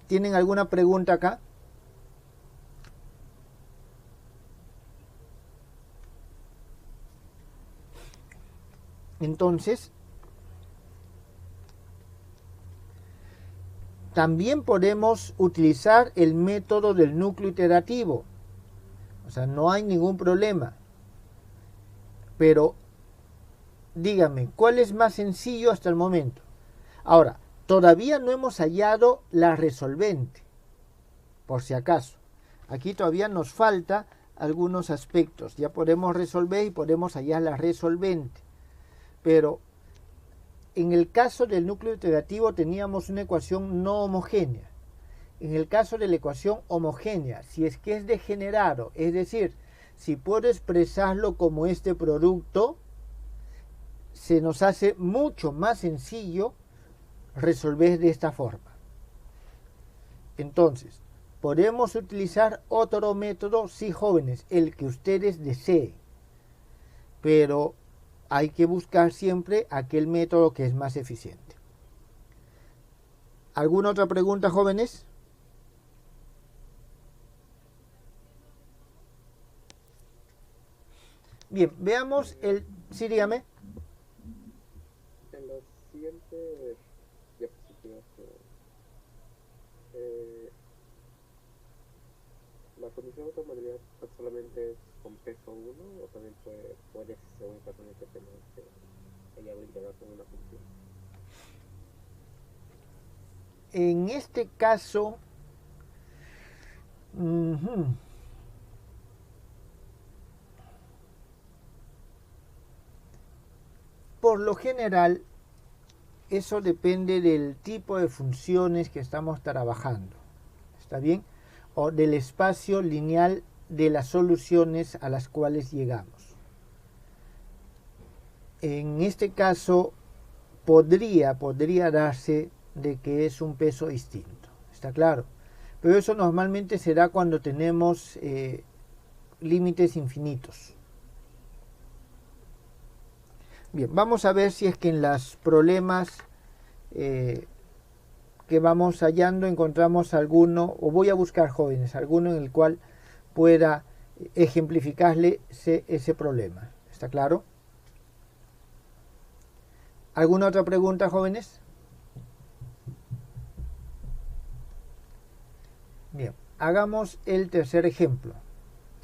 ¿Tienen alguna pregunta acá? Entonces, también podemos utilizar el método del núcleo iterativo. O sea, no hay ningún problema. Pero, dígame, ¿cuál es más sencillo hasta el momento? Ahora, todavía no hemos hallado la resolvente, por si acaso. Aquí todavía nos falta algunos aspectos. Ya podemos resolver y podemos hallar la resolvente. Pero en el caso del núcleo iterativo teníamos una ecuación no homogénea. En el caso de la ecuación homogénea, si es que es degenerado, es decir, si puedo expresarlo como este producto, se nos hace mucho más sencillo resolver de esta forma. Entonces, podemos utilizar otro método, sí, jóvenes, el que ustedes deseen, pero hay que buscar siempre aquel método que es más eficiente. ¿Alguna otra pregunta, jóvenes? Bien, veamos el... Sí, dígame. En las siguientes diapositivas, la condición de automovilidad solamente es con peso 1 o también puede existir un caso en el que tenemos que haya integrar con una función. En este caso, por lo general, eso depende del tipo de funciones que estamos trabajando. ¿Está bien? O del espacio lineal de las soluciones a las cuales llegamos. En este caso, podría darse de que es un peso distinto. ¿Está claro? Pero eso normalmente será cuando tenemos límites infinitos. Bien, vamos a ver si es que en los problemas que vamos hallando encontramos alguno, o voy a buscar, jóvenes, alguno en el cual pueda ejemplificarle ese problema. ¿Está claro? ¿Alguna otra pregunta, jóvenes? Bien, hagamos el tercer ejemplo.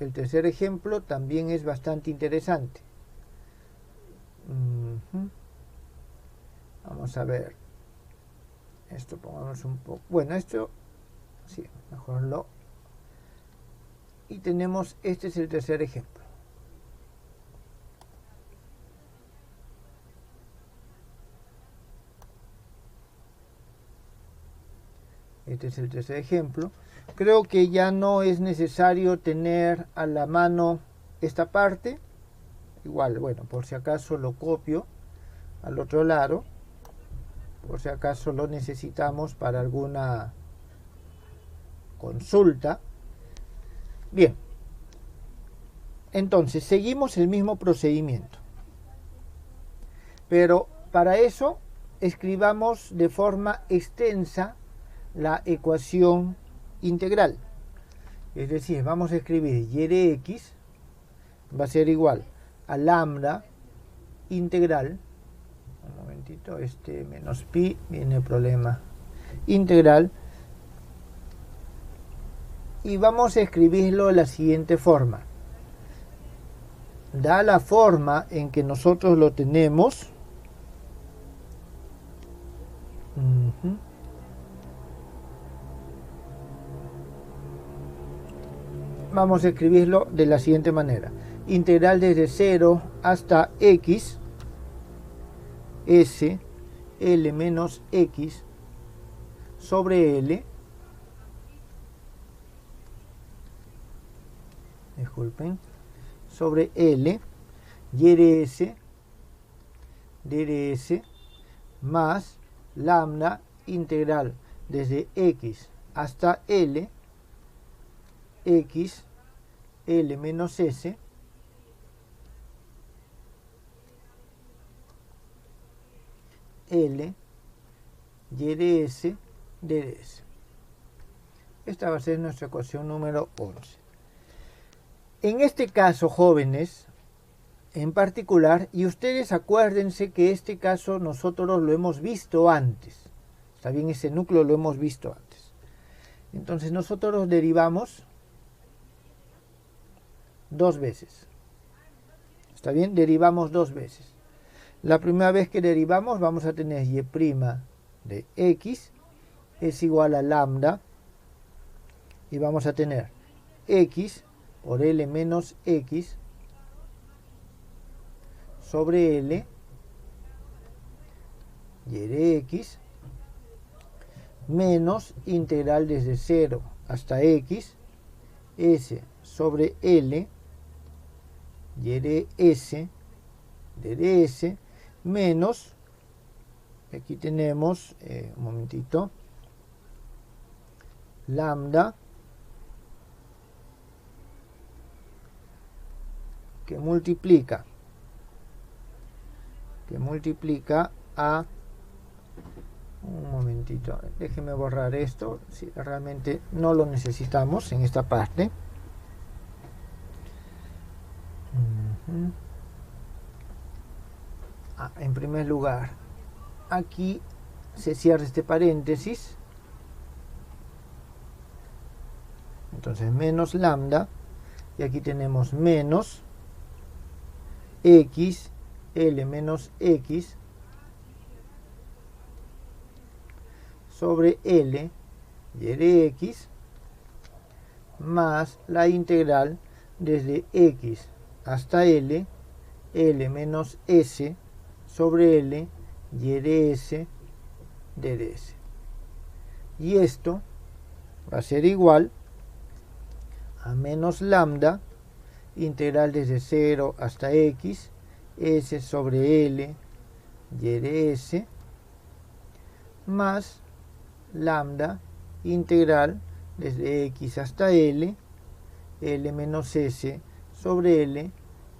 El tercer ejemplo también es bastante interesante. Vamos a ver. Esto pongamos un poco. Bueno, esto sí, mejor lo. Y tenemos, este es el tercer ejemplo. Este es el tercer ejemplo. Creo que ya no es necesario tener a la mano esta parte. Igual, bueno, por si acaso lo copio al otro lado. Por si acaso lo necesitamos para alguna consulta. Bien. Entonces, seguimos el mismo procedimiento. Pero para eso, escribamos de forma extensa la ecuación integral. Es decir, vamos a escribir y de x va a ser igual a lambda integral, un momentito, menos pi, viene el problema, integral, y vamos a escribirlo de la siguiente forma. Da la forma en que nosotros lo tenemos. Vamos a escribirlo de la siguiente manera. Integral desde 0 hasta x, s, l menos x, sobre l, disculpen, sobre l, y de s, ds, más lambda integral desde x hasta l, x, l menos s, l, y de s, ds. Esta va a ser nuestra ecuación número 11. En este caso, jóvenes, en particular, y ustedes acuérdense que este caso nosotros lo hemos visto antes. Está bien, ese núcleo lo hemos visto antes. Entonces nosotros derivamos dos veces. ¿Está bien? Derivamos dos veces. La primera vez que derivamos vamos a tener y' de x es igual a lambda y vamos a tener x por l menos x sobre l y de x menos integral desde 0 hasta x s sobre l y de s de ds menos, aquí tenemos, un momentito, lambda que multiplica a, un momentito, déjeme borrar esto, si realmente no lo necesitamos en esta parte. en primer lugar, aquí se cierra este paréntesis, entonces menos lambda, y aquí tenemos menos x, L menos x, sobre L y de x, más la integral desde x hasta L, L menos S, sobre L y de S de ds. Y esto va a ser igual a menos lambda, integral desde 0 hasta x, S sobre L y de S, más lambda, integral desde x hasta L, L menos S sobre L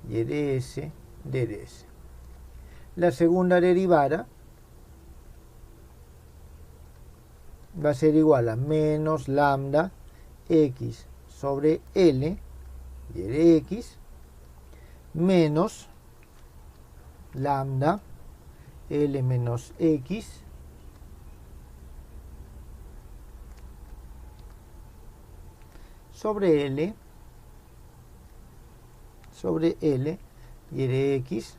y de S de ds. La segunda derivada va a ser igual a menos lambda x sobre L y de x, menos lambda L menos x sobre L y de x,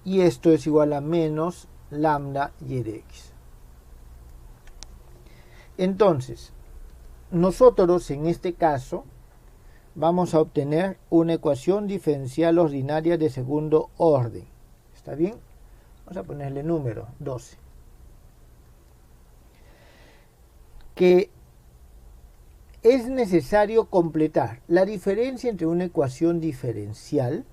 y esto es igual a menos lambda y de x. Entonces, nosotros en este caso vamos a obtener una ecuación diferencial ordinaria de segundo orden. ¿Está bien? Vamos a ponerle número 12. Que es necesario completar la diferencia entre una ecuación diferencial,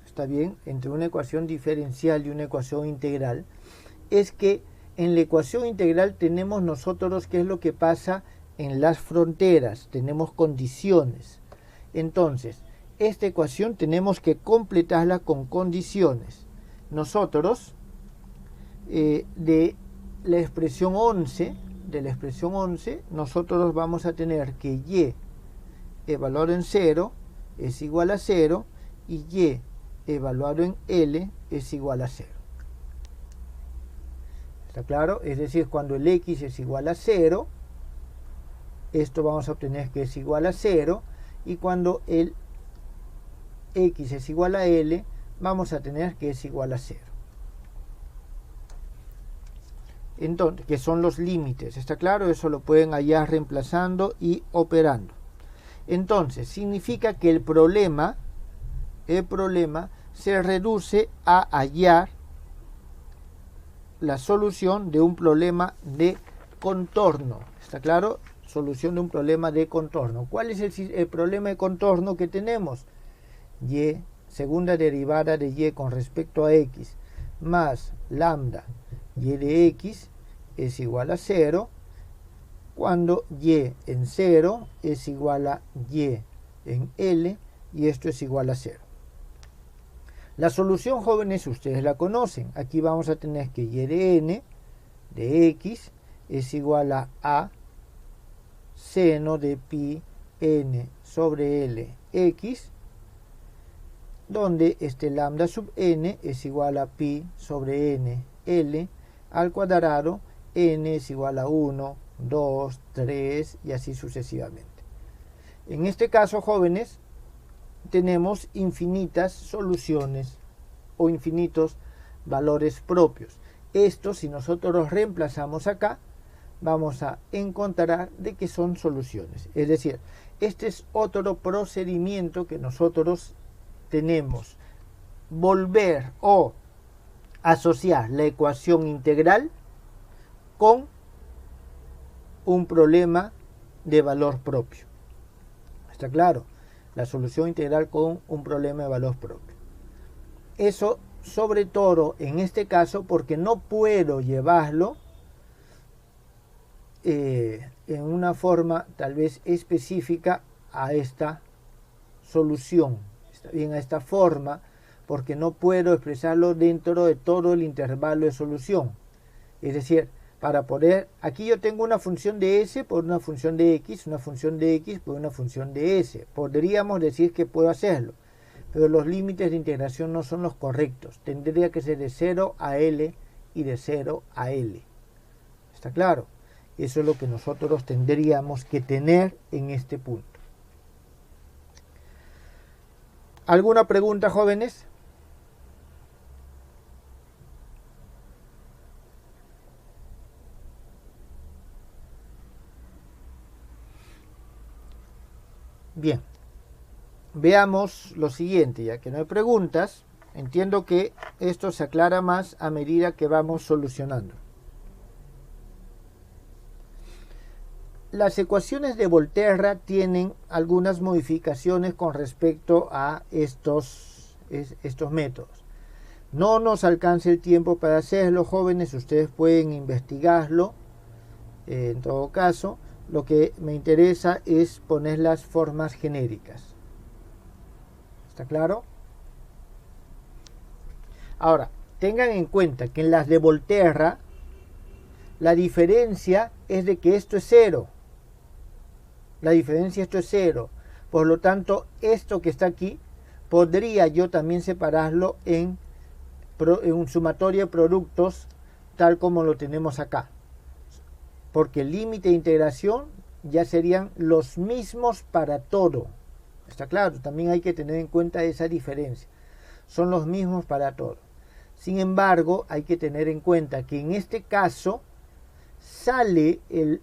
¿está bien? Entre una ecuación diferencial y una ecuación integral, es que en la ecuación integral tenemos nosotros qué es lo que pasa en las fronteras, tenemos condiciones. Entonces, esta ecuación tenemos que completarla con condiciones. Nosotros, de la expresión 11, nosotros vamos a tener que y evaluado en 0 es igual a 0 y y evaluado en L es igual a 0. ¿Está claro? Es decir, cuando el x es igual a 0, esto vamos a obtener que es igual a 0, y cuando el x es igual a L, vamos a tener que es igual a 0. Entonces, que son los límites, ¿está claro? Eso lo pueden hallar reemplazando y operando. Entonces, significa que el problema se reduce a hallar la solución de un problema de contorno. ¿Está claro? Solución de un problema de contorno. ¿Cuál es el problema de contorno que tenemos? Y, segunda derivada de y con respecto a x, más lambda y de x es igual a 0, cuando y en 0 es igual a y en L, y esto es igual a 0. La solución, jóvenes, ustedes la conocen. Aquí vamos a tener que y de n de x es igual a seno de pi n sobre L x, donde este lambda sub n es igual a pi sobre n L al cuadrado, n es igual a 1, 2, 3 y así sucesivamente. En este caso, jóvenes, tenemos infinitas soluciones o infinitos valores propios. Esto, si nosotros los reemplazamos acá, vamos a encontrar de que son soluciones. Es decir, este es otro procedimiento que nosotros tenemos. Volver o asociar la ecuación integral con un problema de valor propio. ¿Está claro? La solución integral con un problema de valor propio. Eso sobre todo en este caso porque no puedo llevarlo en una forma tal vez específica a esta solución, está bien, a esta forma, porque no puedo expresarlo dentro de todo el intervalo de solución. Es decir, para poder, aquí yo tengo una función de s por una función de x, una función de x por una función de s. Podríamos decir que puedo hacerlo, pero los límites de integración no son los correctos. Tendría que ser de 0 a L y de 0 a L. ¿Está claro? Eso es lo que nosotros tendríamos que tener en este punto. ¿Alguna pregunta, jóvenes? Bien, veamos lo siguiente, ya que no hay preguntas. Entiendo que esto se aclara más a medida que vamos solucionando. Las ecuaciones de Volterra tienen algunas modificaciones con respecto a estos métodos. No nos alcanza el tiempo para hacerlo, jóvenes, ustedes pueden investigarlo. En todo caso, lo que me interesa es poner las formas genéricas. ¿Está claro? Ahora, tengan en cuenta que en las de Volterra la diferencia es de que esto es 0. La diferencia, esto es 0. Por lo tanto, esto que está aquí, podría yo también separarlo en un sumatorio de productos tal como lo tenemos acá. Porque el límite de integración ya serían los mismos para todo. Está claro, también hay que tener en cuenta esa diferencia. Son los mismos para todo. Sin embargo, hay que tener en cuenta que en este caso sale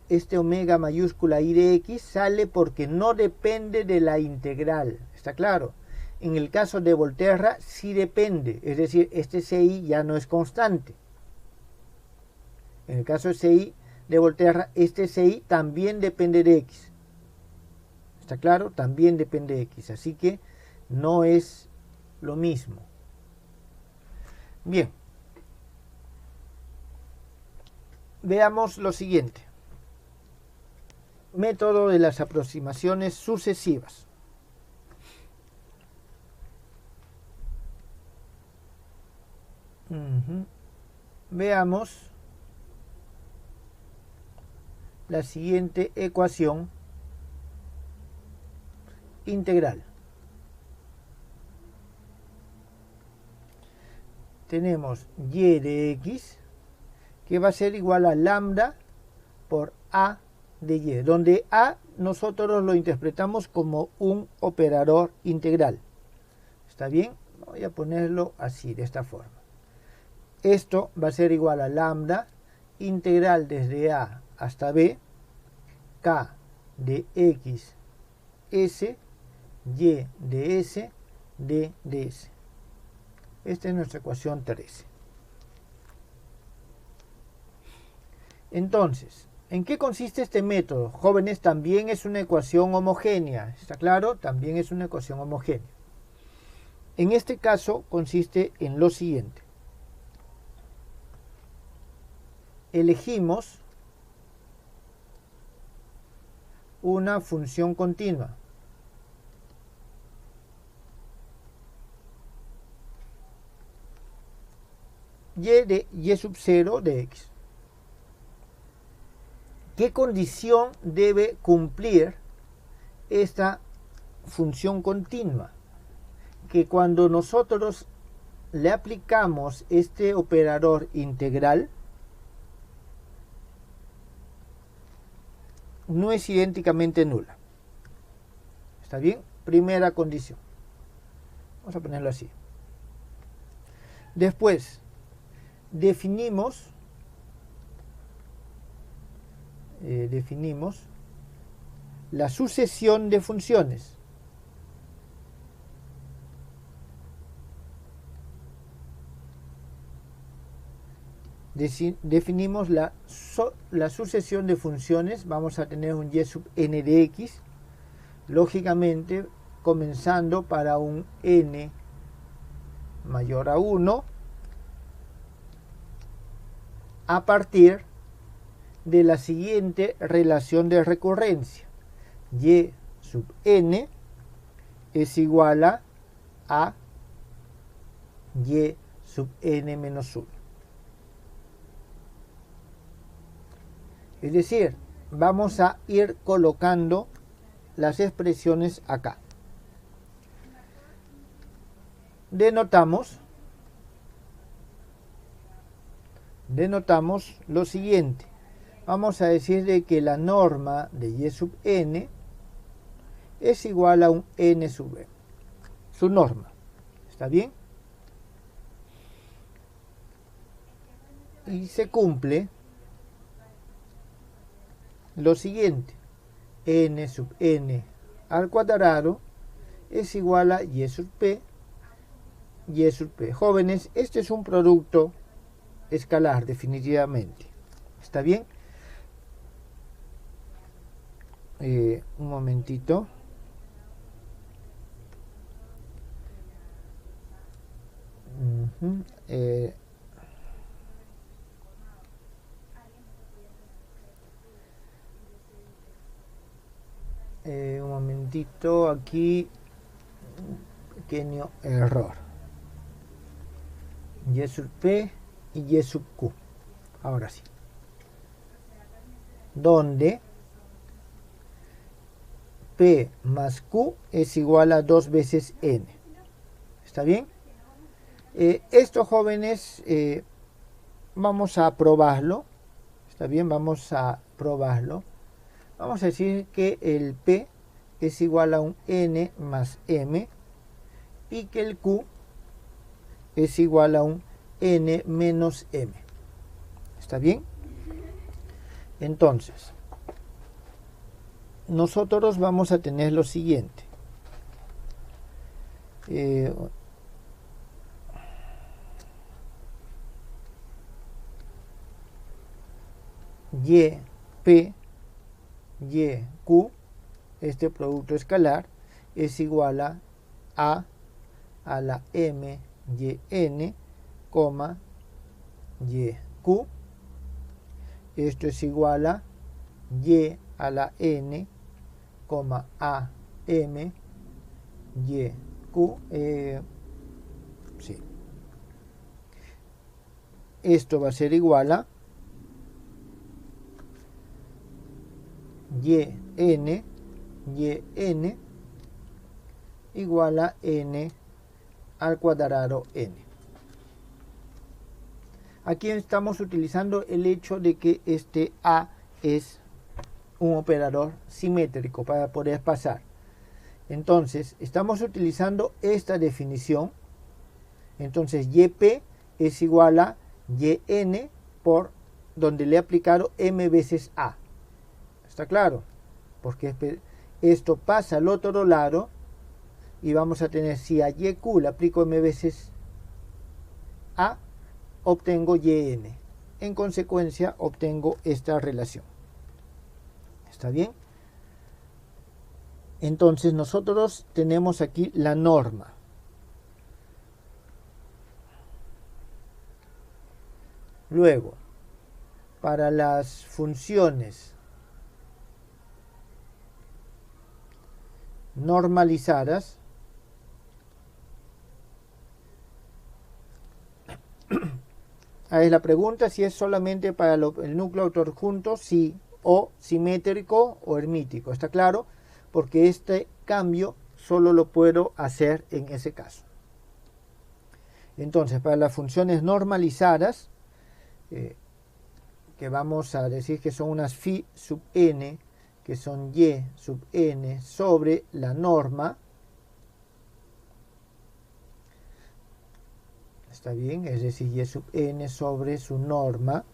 este omega mayúscula i de x, sale porque no depende de la integral. ¿Está claro? En el caso de Volterra sí depende, es decir, este CI ya no es constante. En el caso de CI de Volterra, este CI también depende de x. ¿Está claro? También depende de x, así que no es lo mismo. Bien. Veamos lo siguiente. Método de las aproximaciones sucesivas. Veamos la siguiente ecuación integral. Tenemos y de x que va a ser igual a lambda por a de y, donde a nosotros lo interpretamos como un operador integral. ¿Está bien? Voy a ponerlo así, de esta forma. Esto va a ser igual a lambda integral desde a hasta b, k de x s, y de s, d de s. Esta es nuestra ecuación 13. Entonces, ¿en qué consiste este método? Jóvenes, también es una ecuación homogénea. ¿Está claro? También es una ecuación homogénea. En este caso consiste en lo siguiente. Elegimos una función continua. Y sub 0 de x. ¿Qué condición debe cumplir esta función continua? Que cuando nosotros le aplicamos este operador integral, no es idénticamente nula. ¿Está bien? Primera condición. Vamos a ponerlo así. Después, definimos la sucesión de funciones. Definimos la sucesión de funciones. Vamos a tener un y sub n de x, lógicamente comenzando para un n mayor a 1 a partir de la siguiente relación de recurrencia. Y sub n es igual a y sub n menos 1. Es decir, vamos a ir colocando las expresiones acá. denotamos lo siguiente. Vamos a decir de que la norma de y sub n es igual a un n sub m. Su norma. ¿Está bien? Y se cumple lo siguiente. N sub n al cuadrado es igual a y sub p. Y sub p. Jóvenes, este es un producto escalar definitivamente. ¿Está bien? Un momentito. Un momentito, aquí pequeño error. Y sub p y y sub q. Ahora sí. Donde p más q es igual a 2 veces n. ¿Está bien? Esto, jóvenes, vamos a probarlo. ¿Está bien? Vamos a probarlo. Vamos a decir que el p es igual a un n más m y que el q es igual a un n menos m. ¿Está bien? Entonces, nosotros vamos a tener lo siguiente. Y, P, Y, Q, este producto escalar, es igual a la M, Y, N, coma, Y, Q. Esto es igual a Y a la N, coma, A, M, Y, Q. Sí. Esto va a ser igual a Y, N, igual a N al cuadrado N. Aquí estamos utilizando el hecho de que este A es un operador simétrico para poder pasar. Entonces, estamos utilizando esta definición. Entonces, YP es igual a YN por donde le he aplicado M veces A. ¿Está claro? Porque esto pasa al otro lado y vamos a tener, si a YQ le aplico M veces A, obtengo YN. En consecuencia, obtengo esta relación. ¿Está bien? Entonces, nosotros tenemos aquí la norma. Luego, para las funciones normalizadas, ahí es la pregunta si es solamente para el núcleo autorjunto, sí, o simétrico o hermítico. ¿Está claro? Porque este cambio solo lo puedo hacer en ese caso. Entonces, para las funciones normalizadas, que vamos a decir que son unas phi sub n, que son y sub n sobre la norma. ¿Está bien? Es decir, y sub n sobre su norma.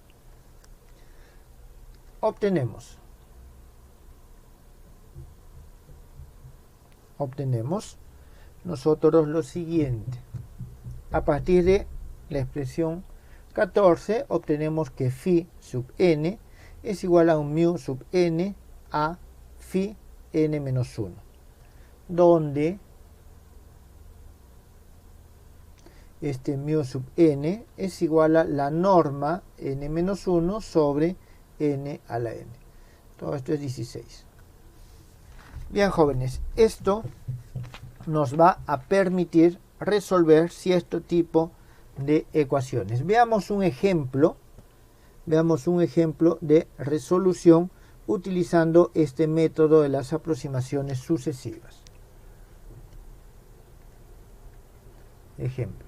Obtenemos nosotros lo siguiente. A partir de la expresión 14 obtenemos que phi sub n es igual a un mu sub n a phi n menos 1, donde este mu sub n es igual a la norma n menos 1 sobre n a la n. Todo esto es 16. Bien, jóvenes, esto nos va a permitir resolver cierto tipo de ecuaciones. Veamos un ejemplo de resolución utilizando este método de las aproximaciones sucesivas. ejemplo.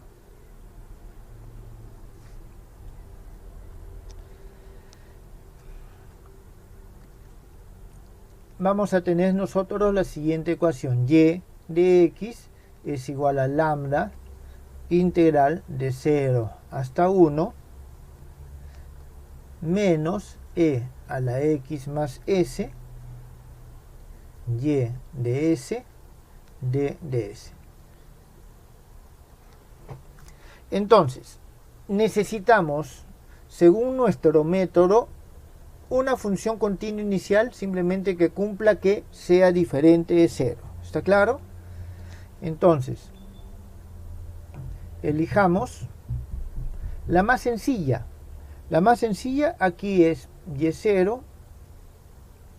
Vamos a tener nosotros la siguiente ecuación. Y de x es igual a lambda integral de 0 hasta 1 menos e a la x más s y de s d de s. Entonces, necesitamos, según nuestro método, una función continua inicial simplemente que cumpla que sea diferente de 0. ¿Está claro? Entonces, elijamos la más sencilla. La más sencilla aquí es y0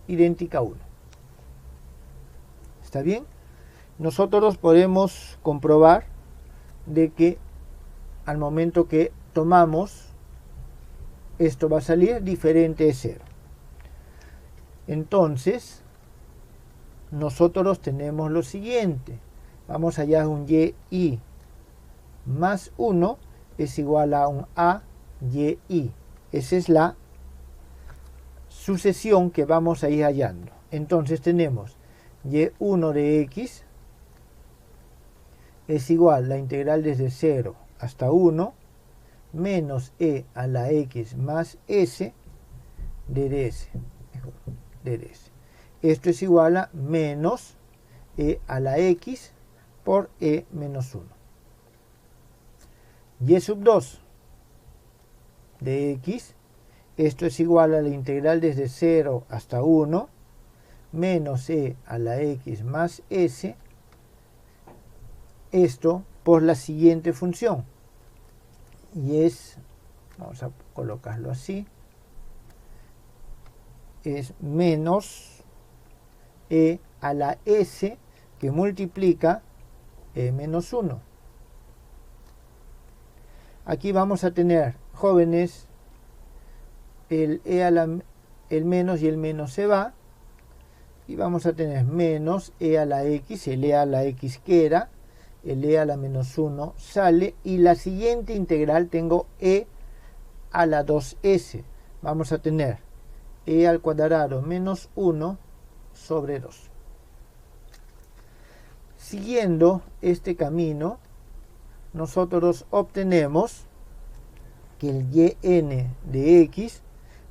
idéntica a 1. ¿Está bien? Nosotros podemos comprobar de que al momento que tomamos, esto va a salir diferente de 0. Entonces, nosotros tenemos lo siguiente. Vamos allá a un y más 1 es igual a un a y. Esa es la sucesión que vamos a ir hallando. Entonces tenemos y1 de x es igual a la integral desde 0 hasta 1 menos e a la x más s de ds. Esto es igual a menos e a la x por e menos 1. Y sub 2 de x, esto es igual a la integral desde 0 hasta 1 menos e a la x más s, esto por la siguiente función. Y es, vamos a colocarlo así, es menos e a la s que multiplica e menos 1. Aquí vamos a tener, jóvenes, el menos y el menos se va, y vamos a tener menos e a la x, el e a la x queda, el e a la menos 1 sale, y la siguiente integral tengo e a la 2s. Vamos a tener e al cuadrado menos 1 sobre 2. Siguiendo este camino, nosotros obtenemos que el yn de x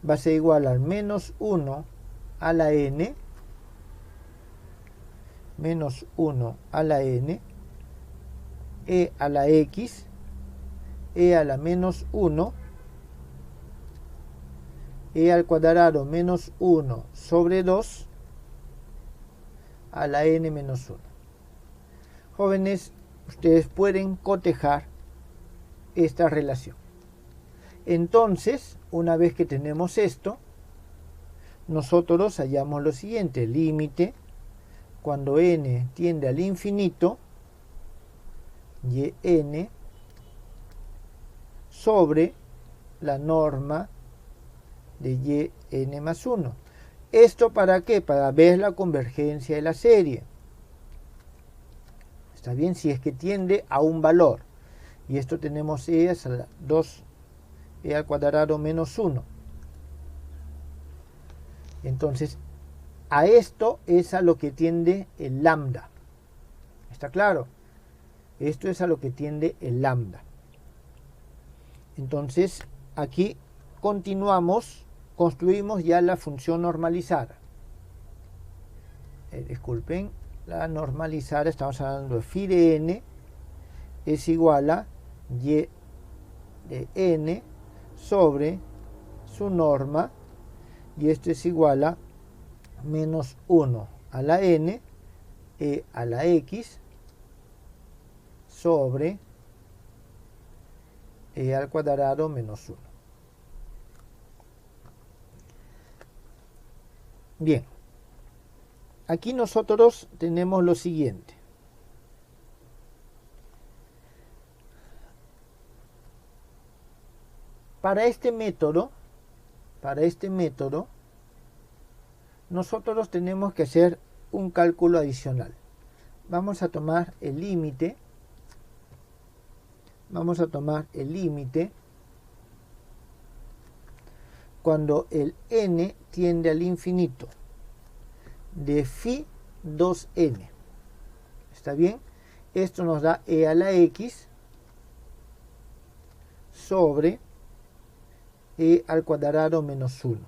va a ser igual al menos 1 a la n, menos 1 a la n, e a la x, e a la menos 1, e al cuadrado menos 1 sobre 2 a la n menos 1. Jóvenes, ustedes pueden cotejar esta relación. Entonces, una vez que tenemos esto, nosotros hallamos lo siguiente: límite cuando n tiende al infinito, yn sobre la norma de yn más 1. ¿Esto para qué? Para ver la convergencia de la serie. ¿Está bien? Si es que tiende a un valor. Y esto tenemos e a la 2 e al cuadrado menos 1. Entonces, a esto es a lo que tiende el lambda. ¿Está claro? Esto es a lo que tiende el lambda. Entonces, aquí continuamos, construimos ya la función normalizada. Disculpen, la normalizada, estamos hablando de phi de n es igual a y de n sobre su norma, y esto es igual a menos 1 a la n e a la x sobre e al cuadrado menos 1. Bien, aquí nosotros tenemos lo siguiente. Para este método, nosotros tenemos que hacer un cálculo adicional. Vamos a tomar el límite vamos a tomar el límite cuando el n tiende al infinito de phi 2n. ¿Está bien? Esto nos da e a la x sobre e al cuadrado menos 1.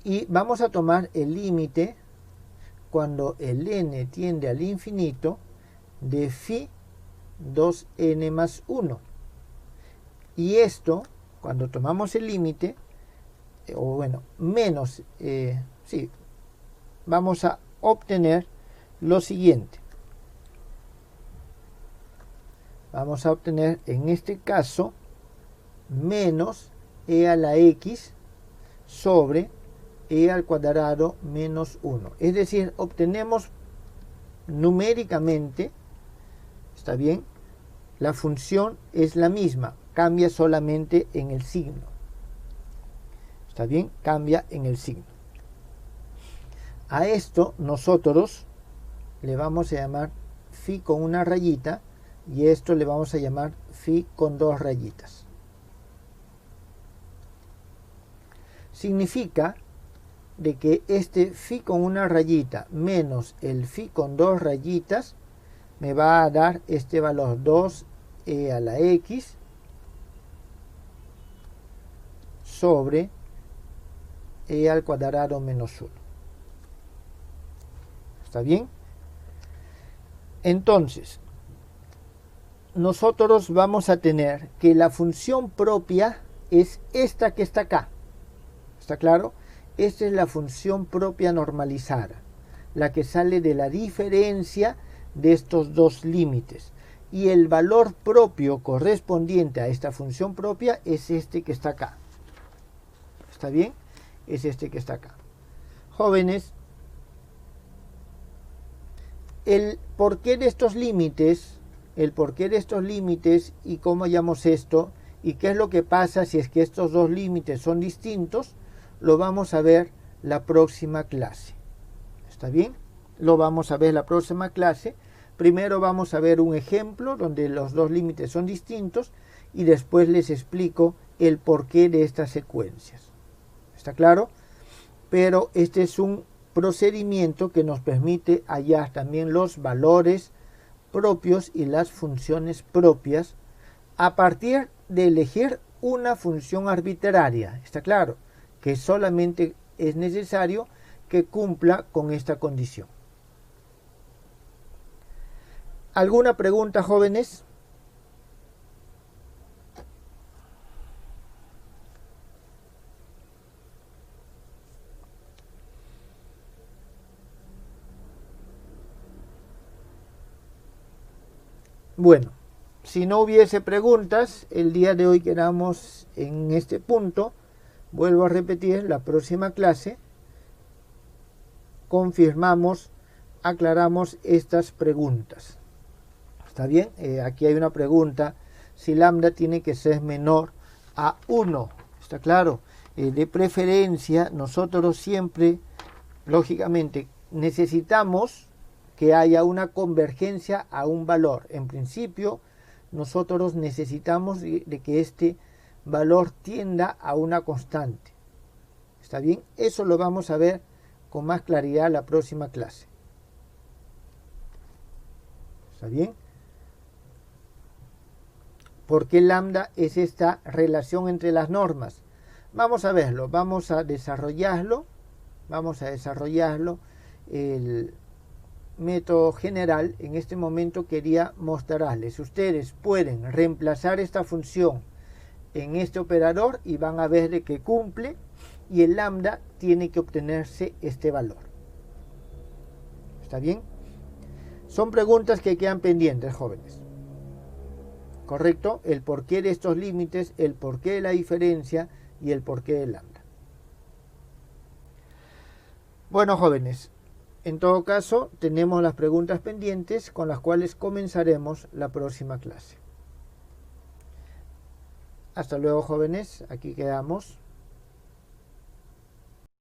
Y vamos a tomar el límite cuando el n tiende al infinito de phi 2n más 1. Y esto, cuando tomamos el límite, o bueno, menos, vamos a obtener lo siguiente. Vamos a obtener, en este caso, menos e a la x sobre e al cuadrado menos 1. Es decir, obtenemos numéricamente, ¿está bien? La función es la misma, cambia solamente en el signo. ¿Está bien? Cambia en el signo. A esto nosotros le vamos a llamar phi con una rayita y esto le vamos a llamar phi con dos rayitas. Significa de que este phi con una rayita menos el phi con dos rayitas me va a dar este valor 2e a la x sobre e al cuadrado menos 1. ¿Está bien? Entonces, nosotros vamos a tener que la función propia es esta que está acá. ¿Está claro? Esta es la función propia normalizada, la que sale de la diferencia de estos dos límites. Y el valor propio correspondiente a esta función propia es este que está acá. ¿Está bien? Es este que está acá. Jóvenes, el porqué de estos límites, y cómo hallamos esto, y qué es lo que pasa si es que estos dos límites son distintos, lo vamos a ver la próxima clase. ¿Está bien? Lo vamos a ver la próxima clase. Primero vamos a ver un ejemplo donde los dos límites son distintos y después les explico el porqué de estas secuencias. ¿Está claro? Pero este es un procedimiento que nos permite hallar también los valores propios y las funciones propias a partir de elegir una función arbitraria. ¿Está claro? Que solamente es necesario que cumpla con esta condición. ¿Alguna pregunta, jóvenes? Bueno, si no hubiese preguntas, el día de hoy quedamos en este punto. Vuelvo a repetir, la próxima clase confirmamos, aclaramos estas preguntas. ¿Está bien? Aquí hay una pregunta, si lambda tiene que ser menor a 1. ¿Está claro? De preferencia, nosotros siempre, lógicamente, necesitamos que haya una convergencia a un valor. En principio, nosotros necesitamos de que este valor tienda a una constante. ¿Está bien? Eso lo vamos a ver con más claridad la próxima clase. ¿Está bien? ¿Por qué lambda es esta relación entre las normas? Vamos a verlo, vamos a desarrollarlo. El método general, en este momento quería mostrarles. Ustedes pueden reemplazar esta función en este operador y van a ver de que cumple y el lambda tiene que obtenerse este valor. ¿Está bien? Son preguntas que quedan pendientes, jóvenes. ¿Correcto? El porqué de estos límites, el porqué de la diferencia y el porqué del lambda. Bueno, jóvenes, en todo caso tenemos las preguntas pendientes con las cuales comenzaremos la próxima clase. Hasta luego, jóvenes, aquí quedamos.